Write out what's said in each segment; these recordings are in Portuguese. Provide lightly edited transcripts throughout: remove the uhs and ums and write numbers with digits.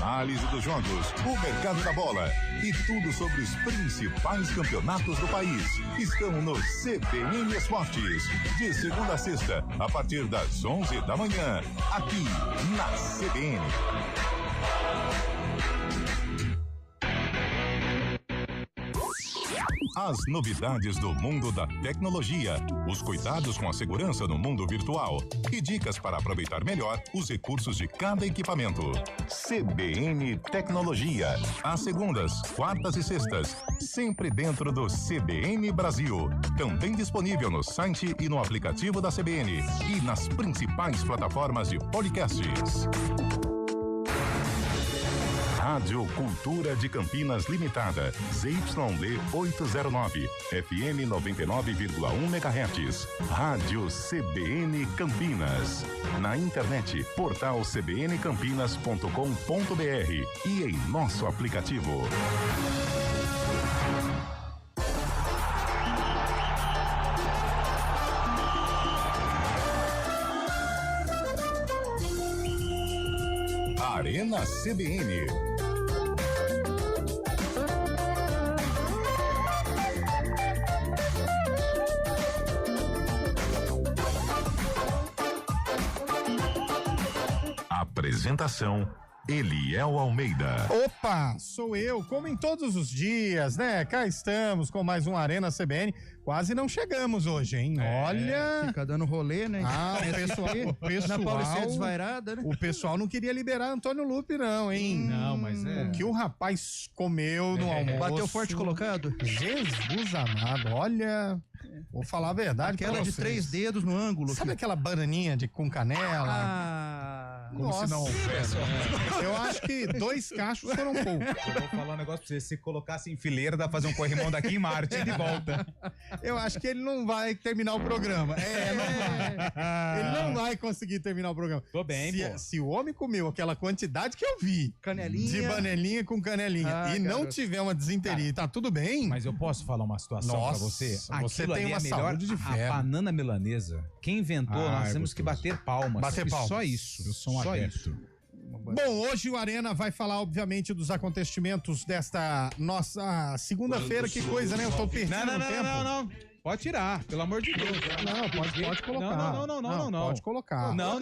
análise dos jogos, o mercado da bola e tudo sobre os principais campeonatos do país estão no CBN Esportes, de segunda a sexta, a partir das 11 da manhã, aqui na CBN. As novidades do mundo da tecnologia, os cuidados com a segurança no mundo virtual e dicas para aproveitar melhor os recursos de cada equipamento. CBN Tecnologia, às segundas, quartas e sextas, sempre dentro do CBN Brasil. Também disponível no site e no aplicativo da CBN e nas principais plataformas de podcasts. Rádio Cultura de Campinas Limitada, ZYD 809, FM 99,1 MHz. Rádio CBN Campinas. Na internet, portal cbncampinas.com.br e em nosso aplicativo. Arena CBN. Apresentação: Eliel Almeida. Opa, sou eu, como em todos os dias, né? Cá estamos com mais um Arena CBN. Quase não chegamos hoje, hein? Olha. Fica dando rolê, né? Ah, o pessoal. Na Paulicéia desvairada, né? O pessoal não queria liberar Antônio Lupe, não, hein? Não, mas é. O que o rapaz comeu no almoço. Bateu forte colocado? Jesus amado, olha. Vou falar a verdade. Aquela de 3 dedos no ângulo. Sabe aquela bananinha com canela? Ah, Como se não houvesse. Eu acho que 2 cachos foram pouco. Eu vou falar um negócio pra você. Se colocasse em fileira, dá pra fazer um corrimão daqui em Marte e de volta. Eu acho que ele não vai terminar o programa. Não vai. Ele não vai conseguir terminar o programa. Tô bem, pô. Se o homem comeu aquela quantidade que eu vi, canelinha. de banelinha com canelinha, e não tiver uma desinteria, tá tudo bem? Mas eu posso falar uma situação pra você? Você tem uma melhor, saúde de ferro. A banana milanesa, quem inventou, nós temos que bater palmas. Bater palmas. Só isso. Eu sou um só adepto. isso. Bom, hoje o Arena vai falar, obviamente, dos acontecimentos desta nossa segunda-feira. Que coisa, né? Eu tô perdendo tempo. Não. Pode tirar, pelo amor de Deus. Não, pode colocar. Não. Pode colocar. Não.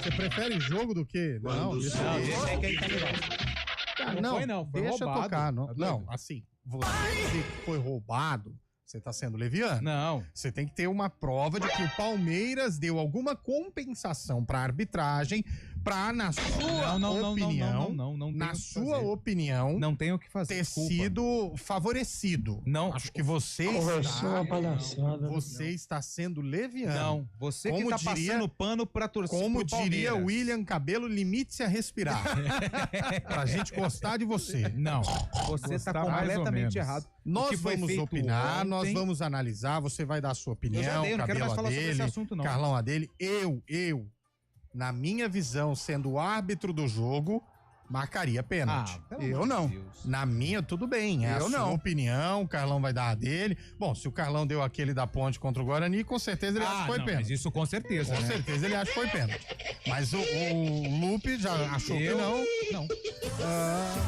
Você prefere jogo do que? Não, Deixa aí que aí tá legal. não, foi deixa roubado. tocar. Não, assim, você dizer que foi roubado, você tá sendo leviano. Não. Você tem que ter uma prova de que o Palmeiras deu alguma compensação pra arbitragem pra, na sua opinião, não tem o que fazer. ter sido favorecido. Não. Acho que você está sendo leviano. Não, você Como que tá diria- passando pano pra torcer Como pro diria Palmeiras. William Cabelo, limite-se a respirar. Pra gente gostar de você. Não, você tá Gostar mais ou completamente menos. errado. O Nós que foi vamos feito opinar, nós ontem- vamos analisar, você vai dar a sua opinião, Eu já dei, não quero mais Cabelo a falar sobre dele, esse assunto, não. Carlão a dele. Eu, na minha visão, sendo o árbitro do jogo, marcaria pênalti. pelo Eu amor de não. Deus. Na minha, tudo bem. É Eu a sua não. opinião, o Carlão vai dar a dele. Bom, se o Carlão deu aquele da ponte contra o Guarani, com certeza ele acha que foi não, pênalti. mas isso com certeza, Com né? certeza ele acha que foi pênalti. Mas o Lupe já achou que não. Não.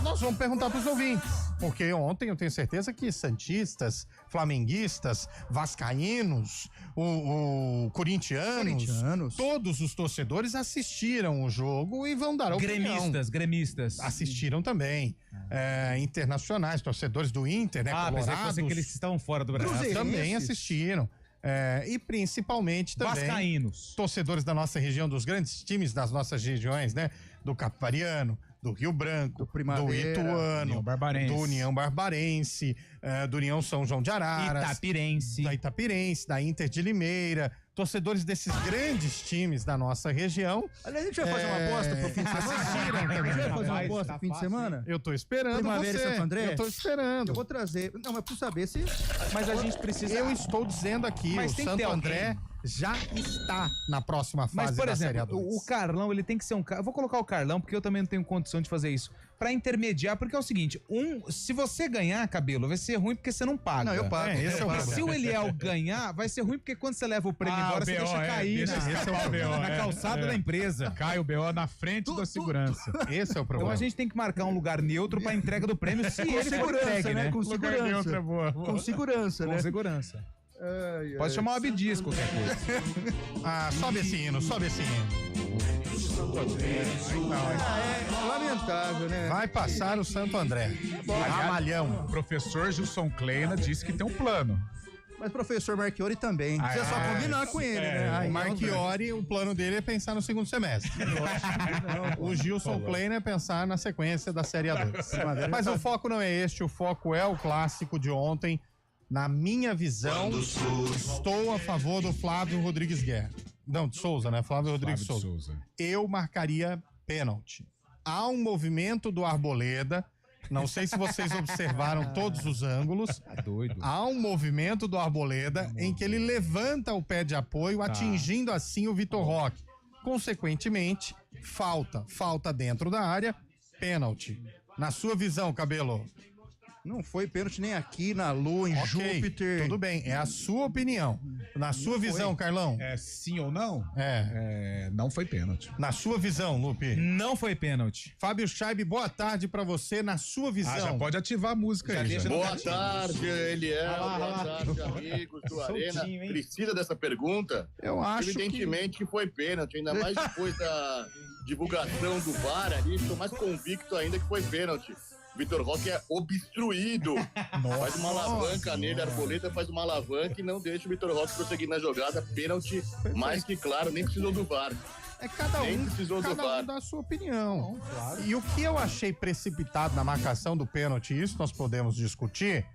Nós vamos perguntar pros ouvintes. Porque ontem eu tenho certeza que santistas, flamenguistas, vascaínos, o corintianos, todos os torcedores assistiram o jogo e vão dar a opinião. Gremistas. Assistiram também. Internacionais, torcedores do Inter, né? Pensei que Colorados, fosse que eles estavam fora do Brasil. também assistiram. E principalmente também Vascaínos. torcedores da nossa região, dos grandes times das nossas regiões, né? Do Capivariano, do Rio Branco, Do Primavera, do Ituano, União Barbarense. do União Barbarense, do União São João de Araras, Itapirense. da Itapirense, da Inter de Limeira, torcedores desses grandes times da nossa região. Aliás, a gente vai fazer uma aposta pro fim de semana. Assistiram A gente vai fazer uma Rapaz, aposta tá pro fim de fácil, semana? Eu tô esperando Primavera você. e Santo André? Eu tô esperando. Eu vou trazer. Não, mas pra saber se. Mas a gente precisa... Eu estou dizendo aqui, Mas o tem que ter Santo alguém. André já está na próxima fase Mas, por da Série exemplo, A2. o Carlão, ele tem que ser um cara... Eu vou colocar o Carlão, porque eu também não tenho condição de fazer isso. Pra intermediar, porque é o seguinte, se você ganhar, Cabelo, vai ser ruim porque você não paga. Não, eu pago. Esse é o E problema. se o Eliel ganhar, vai ser ruim porque quando você leva o prêmio embora, você deixa cair na calçada da empresa. Cai o BO na frente da segurança. Esse é o Então problema. a gente tem que marcar um lugar neutro pra entrega do prêmio, se ele for entregue, né? Com Lugar neutro é segurança. boa. Com segurança, Com né? segurança. Ai, Pode ai. chamar o Abdias, qualquer coisa. Ah, sobe esse hino, sobe esse hino. É lamentável, né? Vai passar o Santo André. Ramalhão. O professor Gilson Kleina disse que tem um plano. Mas professor Marchiori também. Precisa só combinar com ele, né? Aí O é Marchiori, o plano dele é pensar no segundo semestre. O Gilson Kleina é pensar na sequência da Série A2. Mas o foco não é este, o foco é o clássico de ontem. Na minha visão, estou a favor do Flávio Rodrigues Guerra. Não, de Souza, né? Flávio Rodrigues Flávio de Souza. Souza. Eu marcaria pênalti. Há um movimento do Arboleda, não sei se vocês observaram todos os ângulos. Tá doido. Há um movimento do Arboleda em que ele levanta o pé de apoio, atingindo assim o Vitor Roque. Consequentemente, falta dentro da área, pênalti. Na sua visão, Cabelo? Não foi pênalti nem aqui, na Lua, em Ok, Júpiter. tudo bem, é a sua opinião. Na sua visão, Carlão? É sim ou não? Não foi pênalti. Na sua visão, Lupe? Não foi pênalti. Fábio Scheibe, boa tarde pra você, na sua visão. Já pode ativar a música aí. Já. Boa tarde, Eliel. Boa tarde, amigos do Arena. Precisa dessa pergunta? Eu acho Evidentemente que foi pênalti, ainda mais depois da divulgação do VAR ali, estou mais convicto ainda que foi pênalti. Vitor Roque é obstruído. Faz uma alavanca nele, a Arboleda faz uma alavanca e não deixa o Vitor Roque prosseguir na jogada. Pênalti, mais que claro, nem precisou do VAR. É cada Nem um, precisou do cada VAR. um dá a sua opinião. E o que eu achei precipitado na marcação do pênalti, isso nós podemos discutir,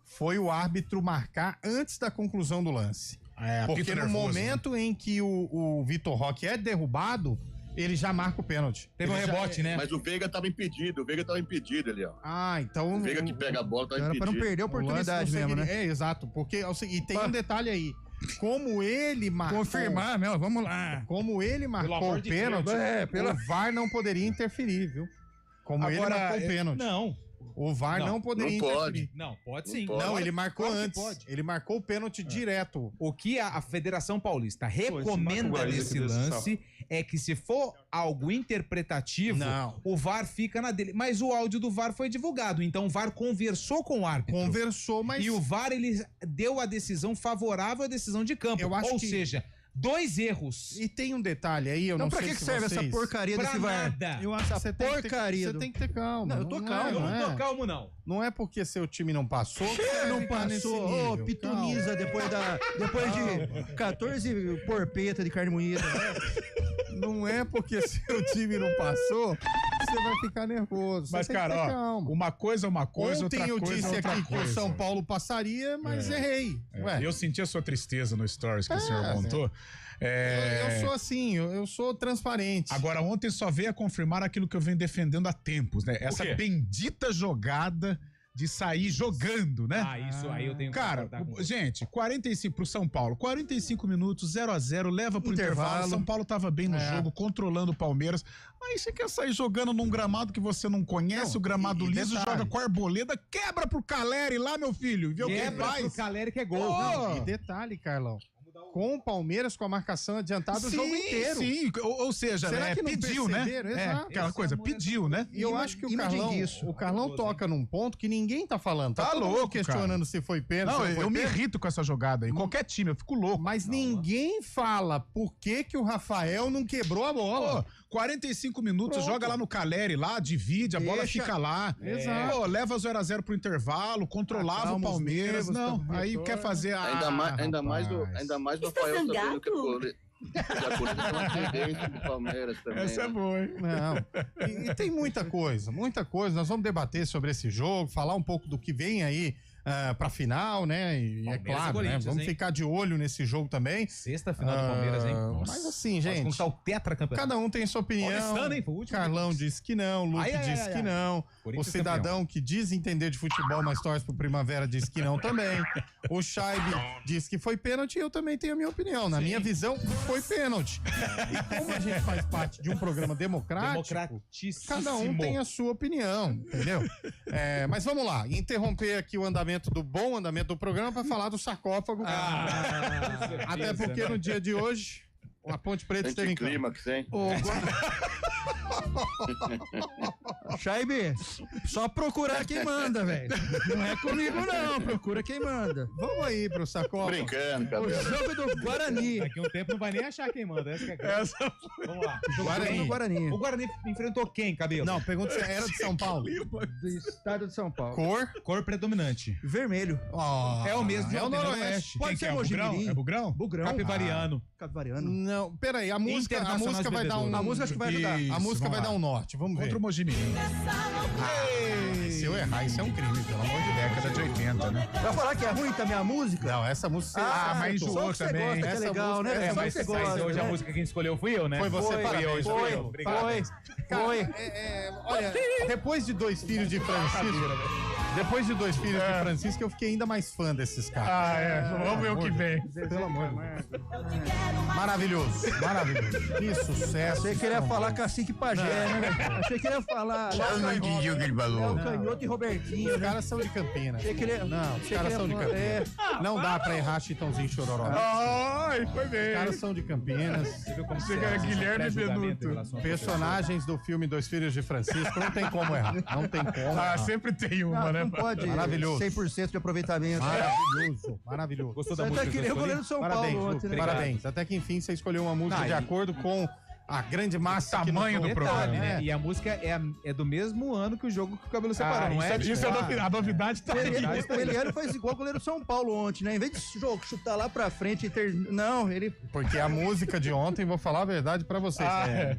foi o árbitro marcar antes da conclusão do lance. Porque apito no nervoso, momento em que o Vitor Roque é derrubado, ele já marca o pênalti. Teve um Ele já- rebote, né? Mas o Veiga estava impedido, Eliel. Ah, então... O Veiga que pega a bola tá Era pra não impedido. perder a oportunidade o lance não mesmo, né? seguiria- É, exato. Porque, e tem um detalhe aí. Como ele marcou... Confirmar, meu, vamos lá. Como ele marcou amor o de pênalti, Deus. o VAR não poderia interferir, viu? Como ele Agora, marcou o pênalti. Não. O VAR não, Não, poderia não pode. interferir. Não, pode sim. pode. Não, ele marcou Claro que antes. pode. Ele marcou o pênalti direto. O que a Federação Paulista recomenda nesse lance é que se for algo interpretativo, Não. o VAR fica na dele. Mas o áudio do VAR foi divulgado, então o VAR conversou com o árbitro. Conversou, mas... E o VAR, ele deu a decisão favorável à decisão de campo. Eu acho Ou que- seja, 2 erros. E tem um detalhe aí, eu Então não pra sei que se serve essa vocês... porcaria Pra desse VAR? nada. Eu acho que você tem que ter- porcaria você do- tem que ter calma. Não, eu tô é, calmo. Eu não é. tô calmo, não. Não é porque seu time não passou que você Não vai ficar nesse passou, nível. ô, pitoniza depois de 14 porpeta de carne moída. Não é porque seu time não passou que você vai ficar nervoso. Você Mas, tem que cara, ter ó, calma. uma coisa é uma coisa, Ontem outra eu coisa disse é outra aqui que o coisa. São Paulo passaria, mas errei. Ué, Eu senti a sua tristeza no stories que o senhor montou. eu sou assim, eu sou transparente. Agora, ontem só veio a confirmar aquilo que eu venho defendendo há tempos, né? Essa quê? bendita jogada de sair jogando, né? Isso aí eu tenho que Cara, concordar com você. gente, 45 pro São Paulo, 45 minutos, 0-0, leva pro intervalo. São Paulo tava bem no jogo, controlando o Palmeiras. Aí você quer sair jogando num gramado que você não conhece, Não, o gramado e liso, detalhe. joga com a Arboleda, quebra pro Caleri lá, meu filho, e vê o que Quebra pro faz. Caleri que é gol. Ô! E detalhe, Carlão, com o Palmeiras com a marcação adiantada o Sim, jogo inteiro. sim, ou seja, Será né, que não pediu, né? perceberam? É, Exato. aquela coisa, pediu, né? E eu acho que Imagine isso. o Carlão toca num ponto que ninguém tá falando. Tá todo mundo louco, questionando se foi pênalti. Não, se foi eu me pênalti, irrito com essa jogada aí. Qualquer time, eu fico louco. Mas ninguém fala por que o Rafael não quebrou a bola. Pô, 45 minutos, Pronto. joga lá no Caleri, lá, divide, a bola Deixa- fica lá. Exato. Pô, leva 0-0 pro intervalo, controlava Acalma o os Palmeiras. nervos, Não, tá, aí retorno. quer fazer a. Ainda mais o Está Rafael sabendo zangado? que a Corinthians é uma tendência do Palmeiras também. Essa é né? boa, hein? Não. E tem muita coisa, muita coisa. Nós vamos debater sobre esse jogo, falar um pouco do que vem aí pra final, né? E é claro, né? Vamos ficar de olho nesse jogo também. Sexta final do Palmeiras, hein? Mas assim, gente. Vamos conquistar o tetracampeonato. Cada um tem sua opinião. Carlão disse que não, Luke disse que não. O cidadão que diz entender de futebol, mas torce pro Primavera, disse que não também. O Scheibe disse que foi pênalti e eu também tenho a minha opinião. Na minha visão, foi pênalti. E como a gente faz parte de um programa democrático, cada um tem a sua opinião, entendeu? Mas vamos lá, interromper aqui o bom andamento do programa para falar do sarcófago. Até porque no dia de hoje, a Ponte Preta esteve em clímax, hein? Scheibe, só procurar quem manda, velho. Não é comigo, não. Procura quem manda. Vamos aí pro sarcófago. Brincando, cabelo. O jogo do Guarani. Daqui a um tempo não vai nem achar quem manda. Vamos lá. Guarani. O Guarani enfrentou quem, Cabelo? Não, pergunta se era de São Paulo. Do estado de São Paulo. Cor predominante. Vermelho. É o mesmo. É o Noroeste. Pode ser Mojimirim. É Bugrão? Bugrão. Capivariano. Não, peraí, a música vai dar um... A música acho que vai ajudar. A música vai dar um norte, vamos ver. Contra o Mojimirim. Se eu errar, isso é um crime, pelo amor de Deus. Década de 80, né? Vai falar que é ruim também a música? Não, essa música... mas só enjoou que você também. gosta, que é Essa legal, música- né? é, Só que mas você Mas gosta, hoje a né? música quem escolheu fui eu, né? Foi você, parabéns. Foi. Olha, depois de dois filhos de Francisco, eu fiquei ainda mais fã desses caras. Vamos ver o que vem. Pelo amor de Deus. Maravilhoso. Que sucesso. Achei que ele ia falar Cacique Pajé, né? Achei que ele ia falar... Eu não entendi o que ele falou. Canhoto e Robertinho, Os né? caras são de Campinas. Achei que ele... Não, os achei caras que são de ele ia Campinas. falar- Não dá pra errar Chitãozinho e Chororó. Ai, foi Os bem. caras são de Campinas. Você viu como Chega você Guilherme pré-julgamento Benuto. em relação ao Personagens do filme Dois Filhos de Francisco. Não tem como errar. Não tem como errar. Sempre tem uma, né? Não pode. Maravilhoso. 100% de aproveitamento. Maravilhoso. Gostou da Você música tá que eu que nem o escolhi? goleiro do São Parabéns, Paulo Lu, ontem, né? parabéns. Até que enfim você escolheu uma música de acordo com a grande massa aqui no Tamanho do programa. programa. Né? E a música é do mesmo ano que o jogo que o Cabelo separou, não é? Isso é a novidade tá aí. O Eliano faz igual o goleiro do São Paulo ontem, né? Em vez de chutar lá pra frente e ter... Não, ele... Porque a música de ontem, vou falar a verdade pra vocês.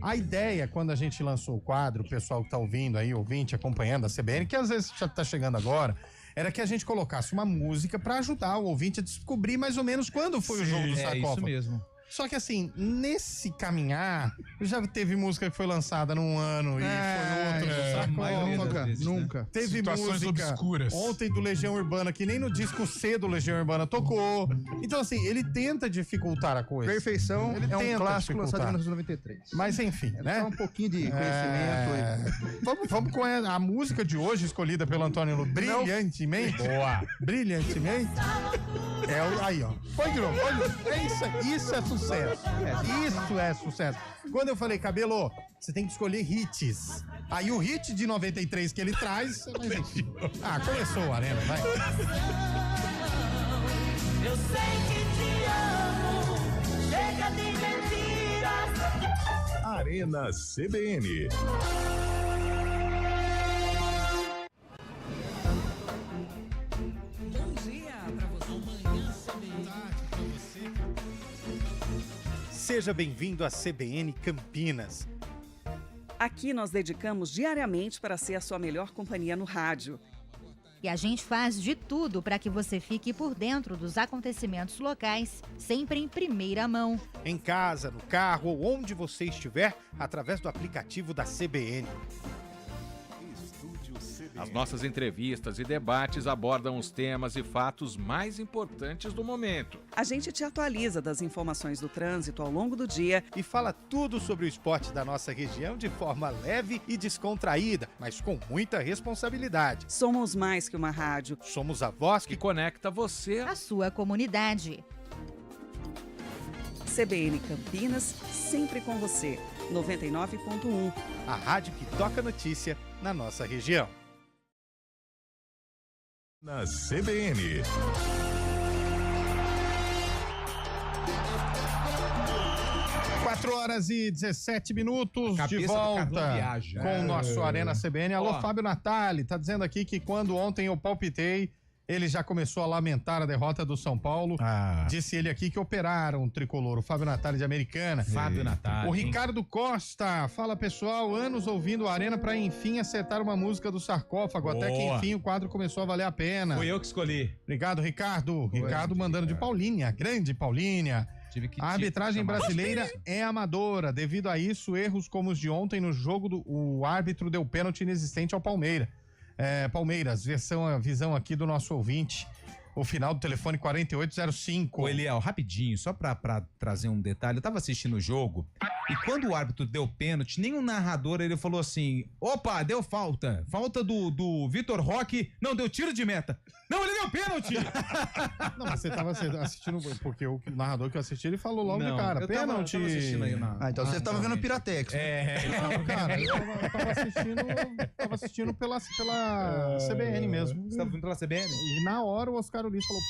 A ideia, quando a gente lançou o quadro, o pessoal que tá ouvindo aí, ouvinte, acompanhando a CBN, que às vezes já tá chegando agora, era que a gente colocasse uma música pra ajudar o ouvinte a descobrir mais ou menos quando foi o jogo do sarcófago. É isso mesmo. Só que assim, nesse caminhar, já teve música que foi lançada num ano e foi outro do sarcófago. Nunca. Teve Situações música obscuras. ontem do Legião Urbana, que nem no disco C do Legião Urbana tocou. Então, assim, ele tenta dificultar a coisa. Perfeição Ele é um tenta clássico lançado em dificultar. 1993. Mas enfim, né? Só um pouquinho de conhecimento. Vamos com a música de hoje, escolhida pelo Antônio Lu, brilhantemente. Boa! Brilhantemente. Aí, ó. Foi de novo. Isso é sucesso. Isso é sucesso. Quando eu falei, Cabelo, você tem que escolher hits. Aí o hit de 93 que ele traz. Começou a arena, vai. Eu sei que te amo. Chega de mentiras. Arena CBN. Seja bem-vindo à CBN Campinas. Aqui nós dedicamos diariamente para ser a sua melhor companhia no rádio. E a gente faz de tudo para que você fique por dentro dos acontecimentos locais, sempre em primeira mão. Em casa, no carro ou onde você estiver, através do aplicativo da CBN. As nossas entrevistas e debates abordam os temas e fatos mais importantes do momento. A gente te atualiza das informações do trânsito ao longo do dia E fala tudo sobre o esporte da nossa região de forma leve e descontraída, mas com muita responsabilidade. Somos mais que uma rádio. Somos a voz Que conecta você. A sua comunidade. CBN Campinas, sempre com você. 99.1. a rádio que toca notícia na nossa região. Na CBN. Quatro horas e 17 minutos Cabeça de do volta Carlão viaja. com o nosso Arena CBN. Alô, Ó. Fábio Natali, tá dizendo aqui que quando ontem eu palpitei, Ele já começou a lamentar a derrota do São Paulo. Disse ele aqui que operaram o tricolor, o Fábio Natali de Americana. Fábio Natali. O Ricardo Costa, fala pessoal, anos ouvindo a Arena pra enfim acertar uma música do Sarcófago. Até que enfim o quadro começou a valer a pena. Fui eu que escolhi. Obrigado, Ricardo. Ricardo mandando de Paulínia, grande Paulínia. A arbitragem brasileira é amadora. Devido a isso, erros como os de ontem no jogo, o árbitro deu pênalti inexistente ao Palmeiras. Palmeiras, visão aqui do nosso ouvinte. O final do telefone 4805. Ô, Eliel, rapidinho, só pra trazer um detalhe. Eu tava assistindo o jogo e quando o árbitro deu pênalti, nenhum narrador ele falou assim: opa, deu falta. Falta do Vitor Roque. Não, deu tiro de meta. Não, ele deu pênalti. Não, mas você tava assistindo, porque o narrador que eu assisti, ele falou logo de cara. Pênalti. Tava assistindo aí então você tava vendo Piratex. Não, cara, eu tava assistindo pela CBN mesmo. Você tava vendo pela CBN? E na hora o Oscar Ulisses falou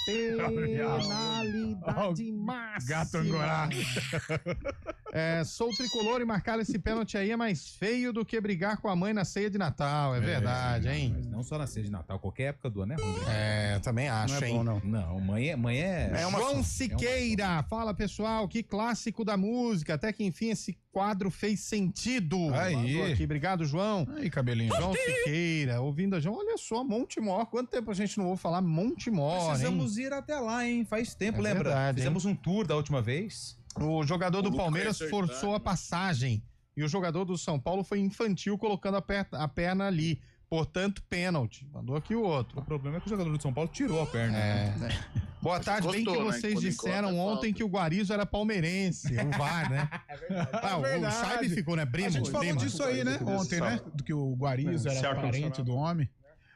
penalidade máxima. Gato Angorá. Sou tricolor e marcar esse pênalti aí é mais feio do que brigar com a mãe na ceia de Natal, é verdade, hein? Mas não só na ceia de Natal, qualquer época do ano é ruim. Também acho, não é hein? bom, não. Não, mãe é João Siqueira, fala pessoal, que clássico da música, até que enfim esse quadro fez sentido. Aí. Aqui. Obrigado, João. Aí, cabelinho. João Siqueira, ouvindo a João, olha só, Montemor, quanto tempo a gente não ouve falar Montemor, Precisamos ir até lá, hein? Faz tempo, lembra? Verdade, Fizemos um tour da última vez. O jogador do Palmeiras forçou a passagem e o jogador do São Paulo foi infantil colocando a perna ali. Portanto, pênalti. Mandou aqui o outro. O problema é que o jogador do São Paulo tirou a perna. Boa tarde, bem que vocês disseram ontem que o Guarizo era palmeirense. O VAR, né? O Scheibe ficou, né? Primo. A gente falou disso aí, né? Ontem, né? Do que o Guarizo era parente do homem.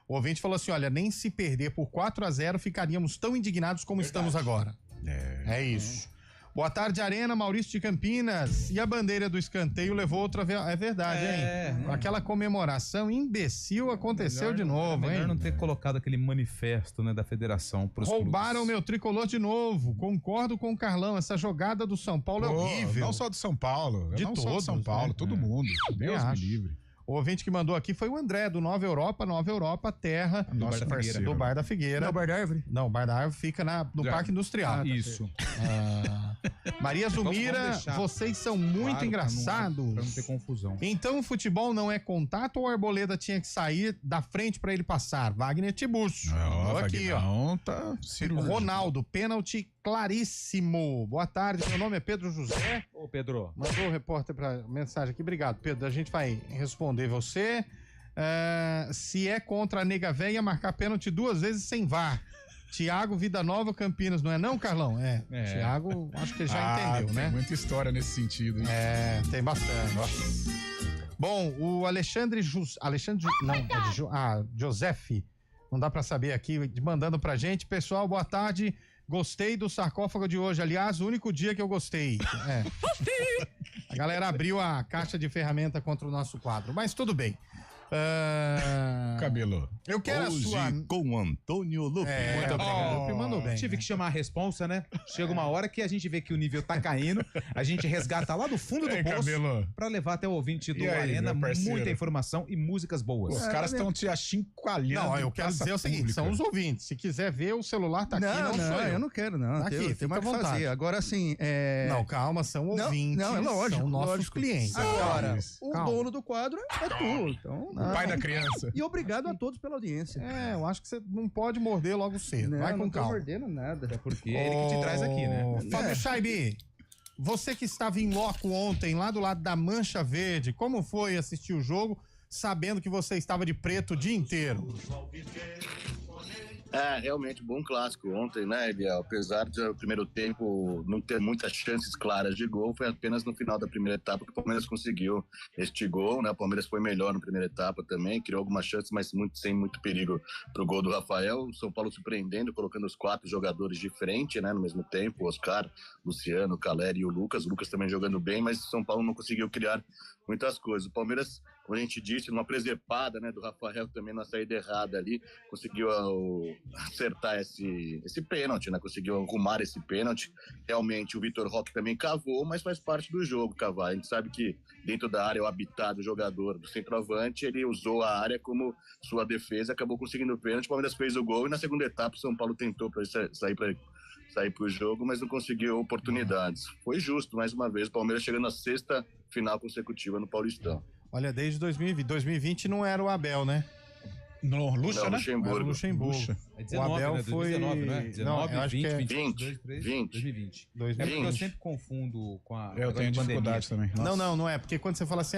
O ouvinte falou assim, olha, nem se perder por 4-0 ficaríamos tão indignados como estamos agora. É isso. Boa tarde, Arena, Maurício de Campinas. E a bandeira do escanteio levou outra vez. É verdade, hein? Aquela comemoração imbecil aconteceu de novo, hein? Melhor não ter colocado aquele manifesto, né, da federação pros Roubaram o meu tricolor de novo. Concordo com o Carlão. Essa jogada do São Paulo é horrível. Não só do São Paulo. De não todos, só do São Paulo, né? todo mundo. Deus me livre. O ouvinte que mandou aqui foi o André, do Nova Europa, terra nosso parceiro. do Bar da Figueira. Não, o Bar da Árvore? Não, o Bar da Árvore fica no Parque Industrial. Isso. Maria Zumira, vocês são muito engraçados. Pra não ter confusão. Então o futebol não é contato ou a Arboleda tinha que sair da frente pra ele passar? Wagner Tiburcio. Aqui, ó. Tá Ronaldo, pênalti claríssimo. Boa tarde, meu nome é Pedro José. Ô, Pedro. Mandou o repórter pra mensagem aqui. Obrigado, Pedro. A gente vai responder você. Se é contra a nega véia, marcar pênalti 2 vezes sem VAR. Tiago, Vida Nova, Campinas, não é não, Carlão? Tiago, acho que ele já entendeu, né? Tem muita história nesse sentido. Hein? Tem bastante. Bom, o Joseph, não dá pra saber aqui, mandando pra gente. Pessoal, boa tarde. Gostei do sarcófago de hoje. Aliás, o único dia que eu gostei. A galera abriu a caixa de ferramenta contra o nosso quadro, mas tudo bem. Cabelo. Eu quero Hoje a sua... com Antônio Lupe. Muito obrigado. Lupe mandou bem. Tive que chamar a responsa, né? Chega uma hora que a gente vê que o nível tá caindo, a gente resgata lá do fundo do poço pra levar até o ouvinte do Arena muita informação e músicas boas. Os caras estão te achincalhando. Não, eu quero dizer o seguinte, são os ouvintes. Se quiser ver, o celular tá aqui, não sou eu. Eu não quero, não. Tá aqui, tem mais o que fazer. Agora, assim... Não, calma, são ouvintes. Não, é lógico. São nossos clientes. Agora, o dono do quadro é tu. Então, o pai da criança. E obrigado a todos pela audiência. Eu acho que você não pode morder logo cedo. Vai com calma. Não tô mordendo nada. É porque é ele que te traz aqui, né? Fábio Scheibe, você que estava em loco ontem, lá do lado da Mancha Verde, como foi assistir o jogo, sabendo que você estava de preto o dia inteiro? Realmente, bom clássico ontem, né, Eliel? Apesar do primeiro tempo não ter muitas chances claras de gol, foi apenas no final da primeira etapa que o Palmeiras conseguiu este gol, né? O Palmeiras foi melhor na primeira etapa também, criou algumas chances, mas sem muito perigo pro gol do Rafael. O São Paulo surpreendendo, colocando os 4 jogadores de frente, né, no mesmo tempo, o Oscar, Luciano, o Caleri e o Lucas. O Lucas também jogando bem, mas o São Paulo não conseguiu criar muitas coisas. O Palmeiras, como a gente disse, numa presepada, né, do Rafael também na saída errada ali, conseguiu acertar esse pênalti, né? Conseguiu arrumar esse pênalti. Realmente o Vitor Roque também cavou, mas faz parte do jogo cavar. A gente sabe que dentro da área, o habitat do jogador, do centroavante, ele usou a área como sua defesa, acabou conseguindo o pênalti. O Palmeiras fez o gol e na segunda etapa o São Paulo tentou sair para o jogo, mas não conseguiu oportunidades. Foi justo, mais uma vez, o Palmeiras chegando na 6ª final consecutiva no Paulistão. Olha, desde 2020. 2020 não era o Abel, né? No Lucha, né? Luxemburgo. Era o Luxemburgo. É 19, o Abel né? foi... 19, né? 19, não, eu acho 20, que é 2020. É porque eu sempre confundo com a Eu tenho dificuldade também. Nossa. Não é, porque quando você fala assim,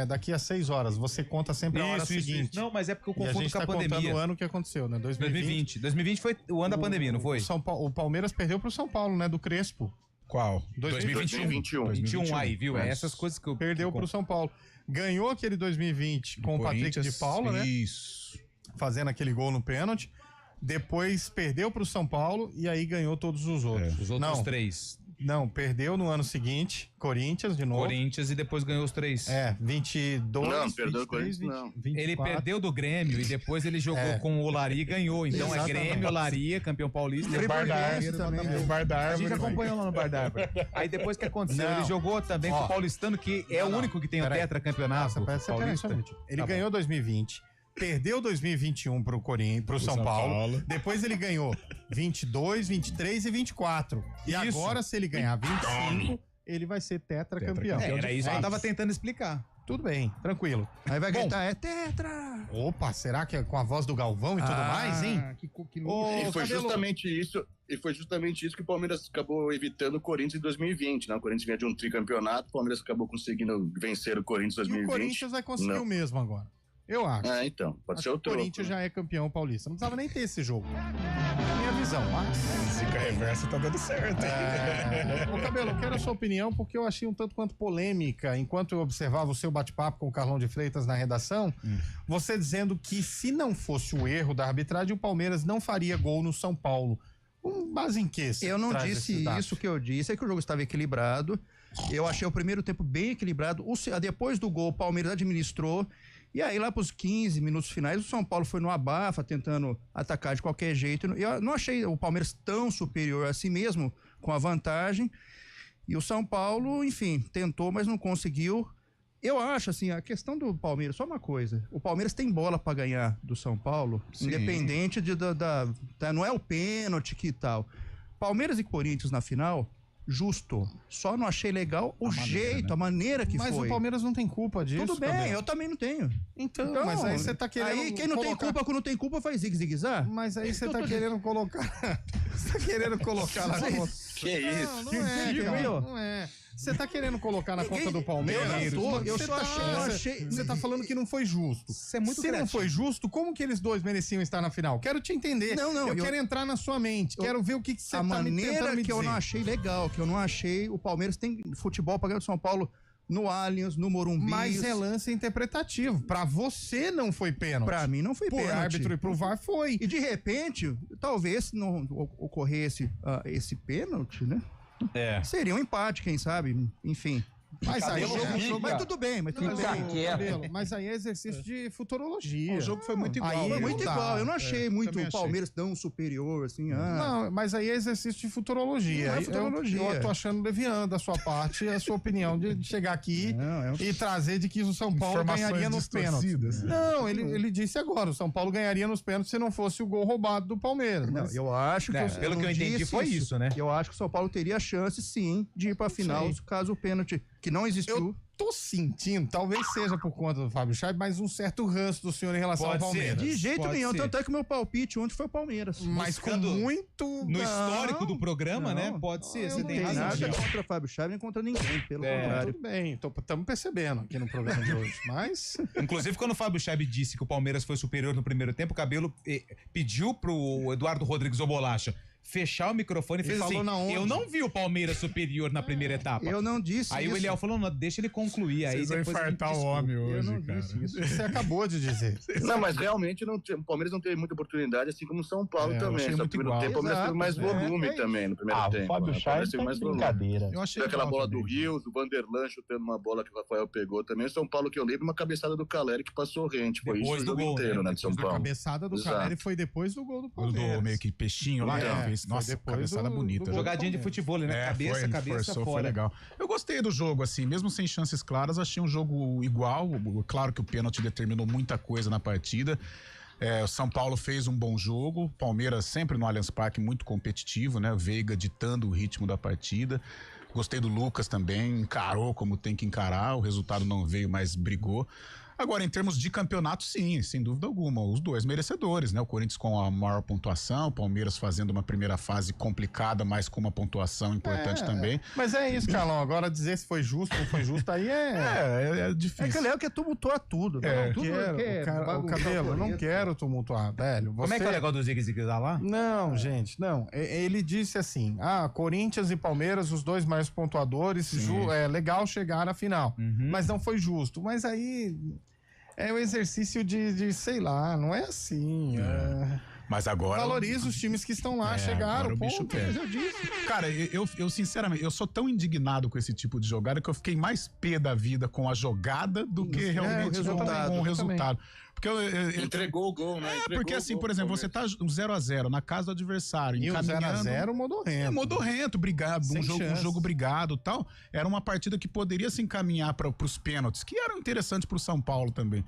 daqui a 6 horas, você conta sempre a hora seguinte. Não, mas é porque eu E a confundo gente com a tá pandemia. contando o ano que aconteceu, né? 2020. 2020 foi o ano da pandemia, não foi? O Palmeiras perdeu pro São Paulo, né? Do Crespo. Qual? 2021. 21 aí, viu? É essas coisas que eu... Perdeu pro São Paulo. Ganhou aquele 2020 com o Patrick de Paula, né? Isso. Fazendo aquele gol no pênalti. Depois perdeu pro São Paulo e aí ganhou todos os outros. Os outros 3. Não, perdeu no ano seguinte, Corinthians de novo. Corinthians e depois ganhou os 3. 22, não, perdeu 23, o Corinthians, não. 24. Ele perdeu do Grêmio e depois ele jogou com o Olaria e ganhou. Então Exatamente. é Grêmio, Olaria, campeão paulista. O Bar da Árvore também. O Bar da A gente Árvore. acompanhou lá no Bar da Árvore. Aí depois que aconteceu, Não. ele jogou também com o Paulistano, que é o único que tem o tetracampeonato paulista. Ele ganhou 2020. Perdeu 2021 pro São Paulo. Depois ele ganhou 22, 23 e 24. E Isso. agora, se ele ganhar 25, ele vai ser tetracampeão. Era isso que eu tava tentando explicar. Tudo bem, tranquilo. Aí vai gritar, é tetra! Opa, será que é com a voz do Galvão e tudo mais, hein? Que E foi justamente isso que o Palmeiras acabou evitando o Corinthians em 2020, né? O Corinthians vinha de um tricampeonato, o Palmeiras acabou conseguindo vencer o Corinthians em E 2020. o Corinthians vai conseguir Não. o mesmo agora. Eu acho. Então, pode Acho ser que o o troco. Corinthians já é campeão paulista. Não precisava nem ter esse jogo. É a minha visão, mas... Zica reversa tá dando certo. Ô, Cabelo, eu quero a sua opinião, porque eu achei um tanto quanto polêmica, enquanto eu observava o seu bate-papo com o Carlão de Freitas na redação, você dizendo que se não fosse o erro da arbitragem, o Palmeiras não faria gol no São Paulo. Com base em que? Eu não disse isso, que eu disse é que o jogo estava equilibrado. Eu achei o primeiro tempo bem equilibrado. Depois do gol, o Palmeiras administrou. E aí, lá pros 15 minutos finais, o São Paulo foi no abafa, tentando atacar de qualquer jeito. Eu não achei o Palmeiras tão superior a si mesmo, com a vantagem. E o São Paulo, enfim, tentou, mas não conseguiu. Eu acho, assim, a questão do Palmeiras, só uma coisa. O Palmeiras tem bola para ganhar do São Paulo, independente não é o pênalti que tal. Palmeiras e Corinthians na final... Justo. Só não achei legal a maneira que foi. Mas o Palmeiras não tem culpa disso. Tudo bem, também. Eu também não tenho. Então, mas aí você tá querendo. Aí quem não tem culpa, quando não tem culpa, faz zigue-zaguezar. Mas aí você tá querendo colocar. Você tá querendo colocar na conta. Que isso? Não é, entendeu? não é. Você tá querendo colocar na conta do Palmeiras? Eu só achei. Você tá falando que não foi justo. Isso é muito Se não criativo. foi justo, como que eles dois mereciam estar na final? Quero te entender. Eu quero entrar na sua mente. Quero ver o que você tá me tentando me dizer. A maneira que eu não achei legal, que eu não achei... O Palmeiras tem futebol para ganhar do São Paulo no Allianz, no Morumbi. Mas é lance interpretativo. Pra você não foi pênalti. Pra mim não foi pênalti. Por árbitro e pro VAR foi. E de repente, talvez se não ocorresse esse pênalti, né? Seria um empate, quem sabe? Enfim. Mas aí mas tudo bem, Cabelo, mas aí é exercício de futurologia. O jogo foi muito igual. Aí Foi muito igual. Eu não achei muito também o Palmeiras tão superior, assim. Não, mas aí é exercício de futurologia. Não é futurologia. Eu tô achando leviano da sua parte a sua opinião de chegar aqui e trazer de que o São Paulo ganharia nos pênaltis. Não, ele disse agora, o São Paulo ganharia nos pênaltis se não fosse o gol roubado do Palmeiras. Não, eu acho que... Pelo que eu entendi foi isso, né? Eu acho que o São Paulo teria chance, sim, de ir pra final, caso o pênalti, que não existiu... Eu tô sentindo, talvez seja por conta do Fábio Chaves, mas um certo ranço do senhor em relação ao Palmeiras. De jeito nenhum, tanto é que o meu palpite ontem foi o Palmeiras. Mas com muito... No histórico do programa, né? Pode ser, você tem razão. Nada contra o Fábio Chaves, nem contra ninguém, pelo contrário. Tudo bem, estamos percebendo aqui no programa de hoje, mas... Inclusive, quando o Fábio Chaves disse que o Palmeiras foi superior no primeiro tempo, o Cabelo pediu pro Eduardo Rodrigues ou Bolacha fechar o microfone e fez assim, eu não vi o Palmeiras superior na primeira etapa. Eu não disse Aí isso. o Eliel falou, não, deixa ele concluir. Aí Vocês vão depois infartar o homem hoje, cara. Você acabou de dizer. Não, mas realmente o Palmeiras não teve muita oportunidade, assim como o São Paulo também. Só no primeiro tempo o Palmeiras teve mais volume também no primeiro tempo. O Fábio Chá tá mais brincadeira. Eu achei aquela bola do Rios, o Vanderlan chutando uma bola que o Rafael pegou também. O São Paulo que eu lembro, uma cabeçada do Caleri que passou rente. Foi Depois isso o jogo inteiro, né, de São Paulo. A cabeçada do Caleri foi depois do gol do Palmeiras. Do meio que peixinho lá, É, fez. Nossa, depois cabeçada bonita. Jogadinha de futebol, né? Cabeça, forçou, fora. foi legal. Eu gostei do jogo, assim, mesmo sem chances claras, achei um jogo igual. Claro que o pênalti determinou muita coisa na partida. O São Paulo fez um bom jogo, Palmeiras sempre no Allianz Parque muito competitivo, né? Veiga ditando o ritmo da partida. Gostei do Lucas também, encarou como tem que encarar, o resultado não veio, mas brigou. Agora, em termos de campeonato, sim, sem dúvida alguma, os dois merecedores, né? O Corinthians com a maior pontuação, o Palmeiras fazendo uma primeira fase complicada, mas com uma pontuação importante também. Mas é isso, Carlão, agora dizer se foi justo ou não foi justo, aí é difícil. É que o Léo quer tumultuar tudo. Eu Cabelo, eu não quero tumultuar, velho. Como é que é o negócio do zigue-zigue lá? Não, gente, não. Ele disse assim, Corinthians e Palmeiras, os dois mais pontuadores, é legal chegar à final, mas não foi justo. Mas aí... É o exercício de sei lá, não é assim. Mas agora... Valoriza os times que estão lá, chegaram, o bicho pega. Cara, eu sinceramente, eu sou tão indignado com esse tipo de jogada que eu fiquei mais pé da vida com a jogada do que realmente com o resultado. Porque entregou o gol, né? Porque assim, por exemplo, você tá 0-0 na casa do adversário, e encaminhando... 0-0 modorrento. Modorrento, brigado, um jogo brigado e tal. Era uma partida que poderia se encaminhar pros pênaltis, que eram interessantes pro São Paulo também.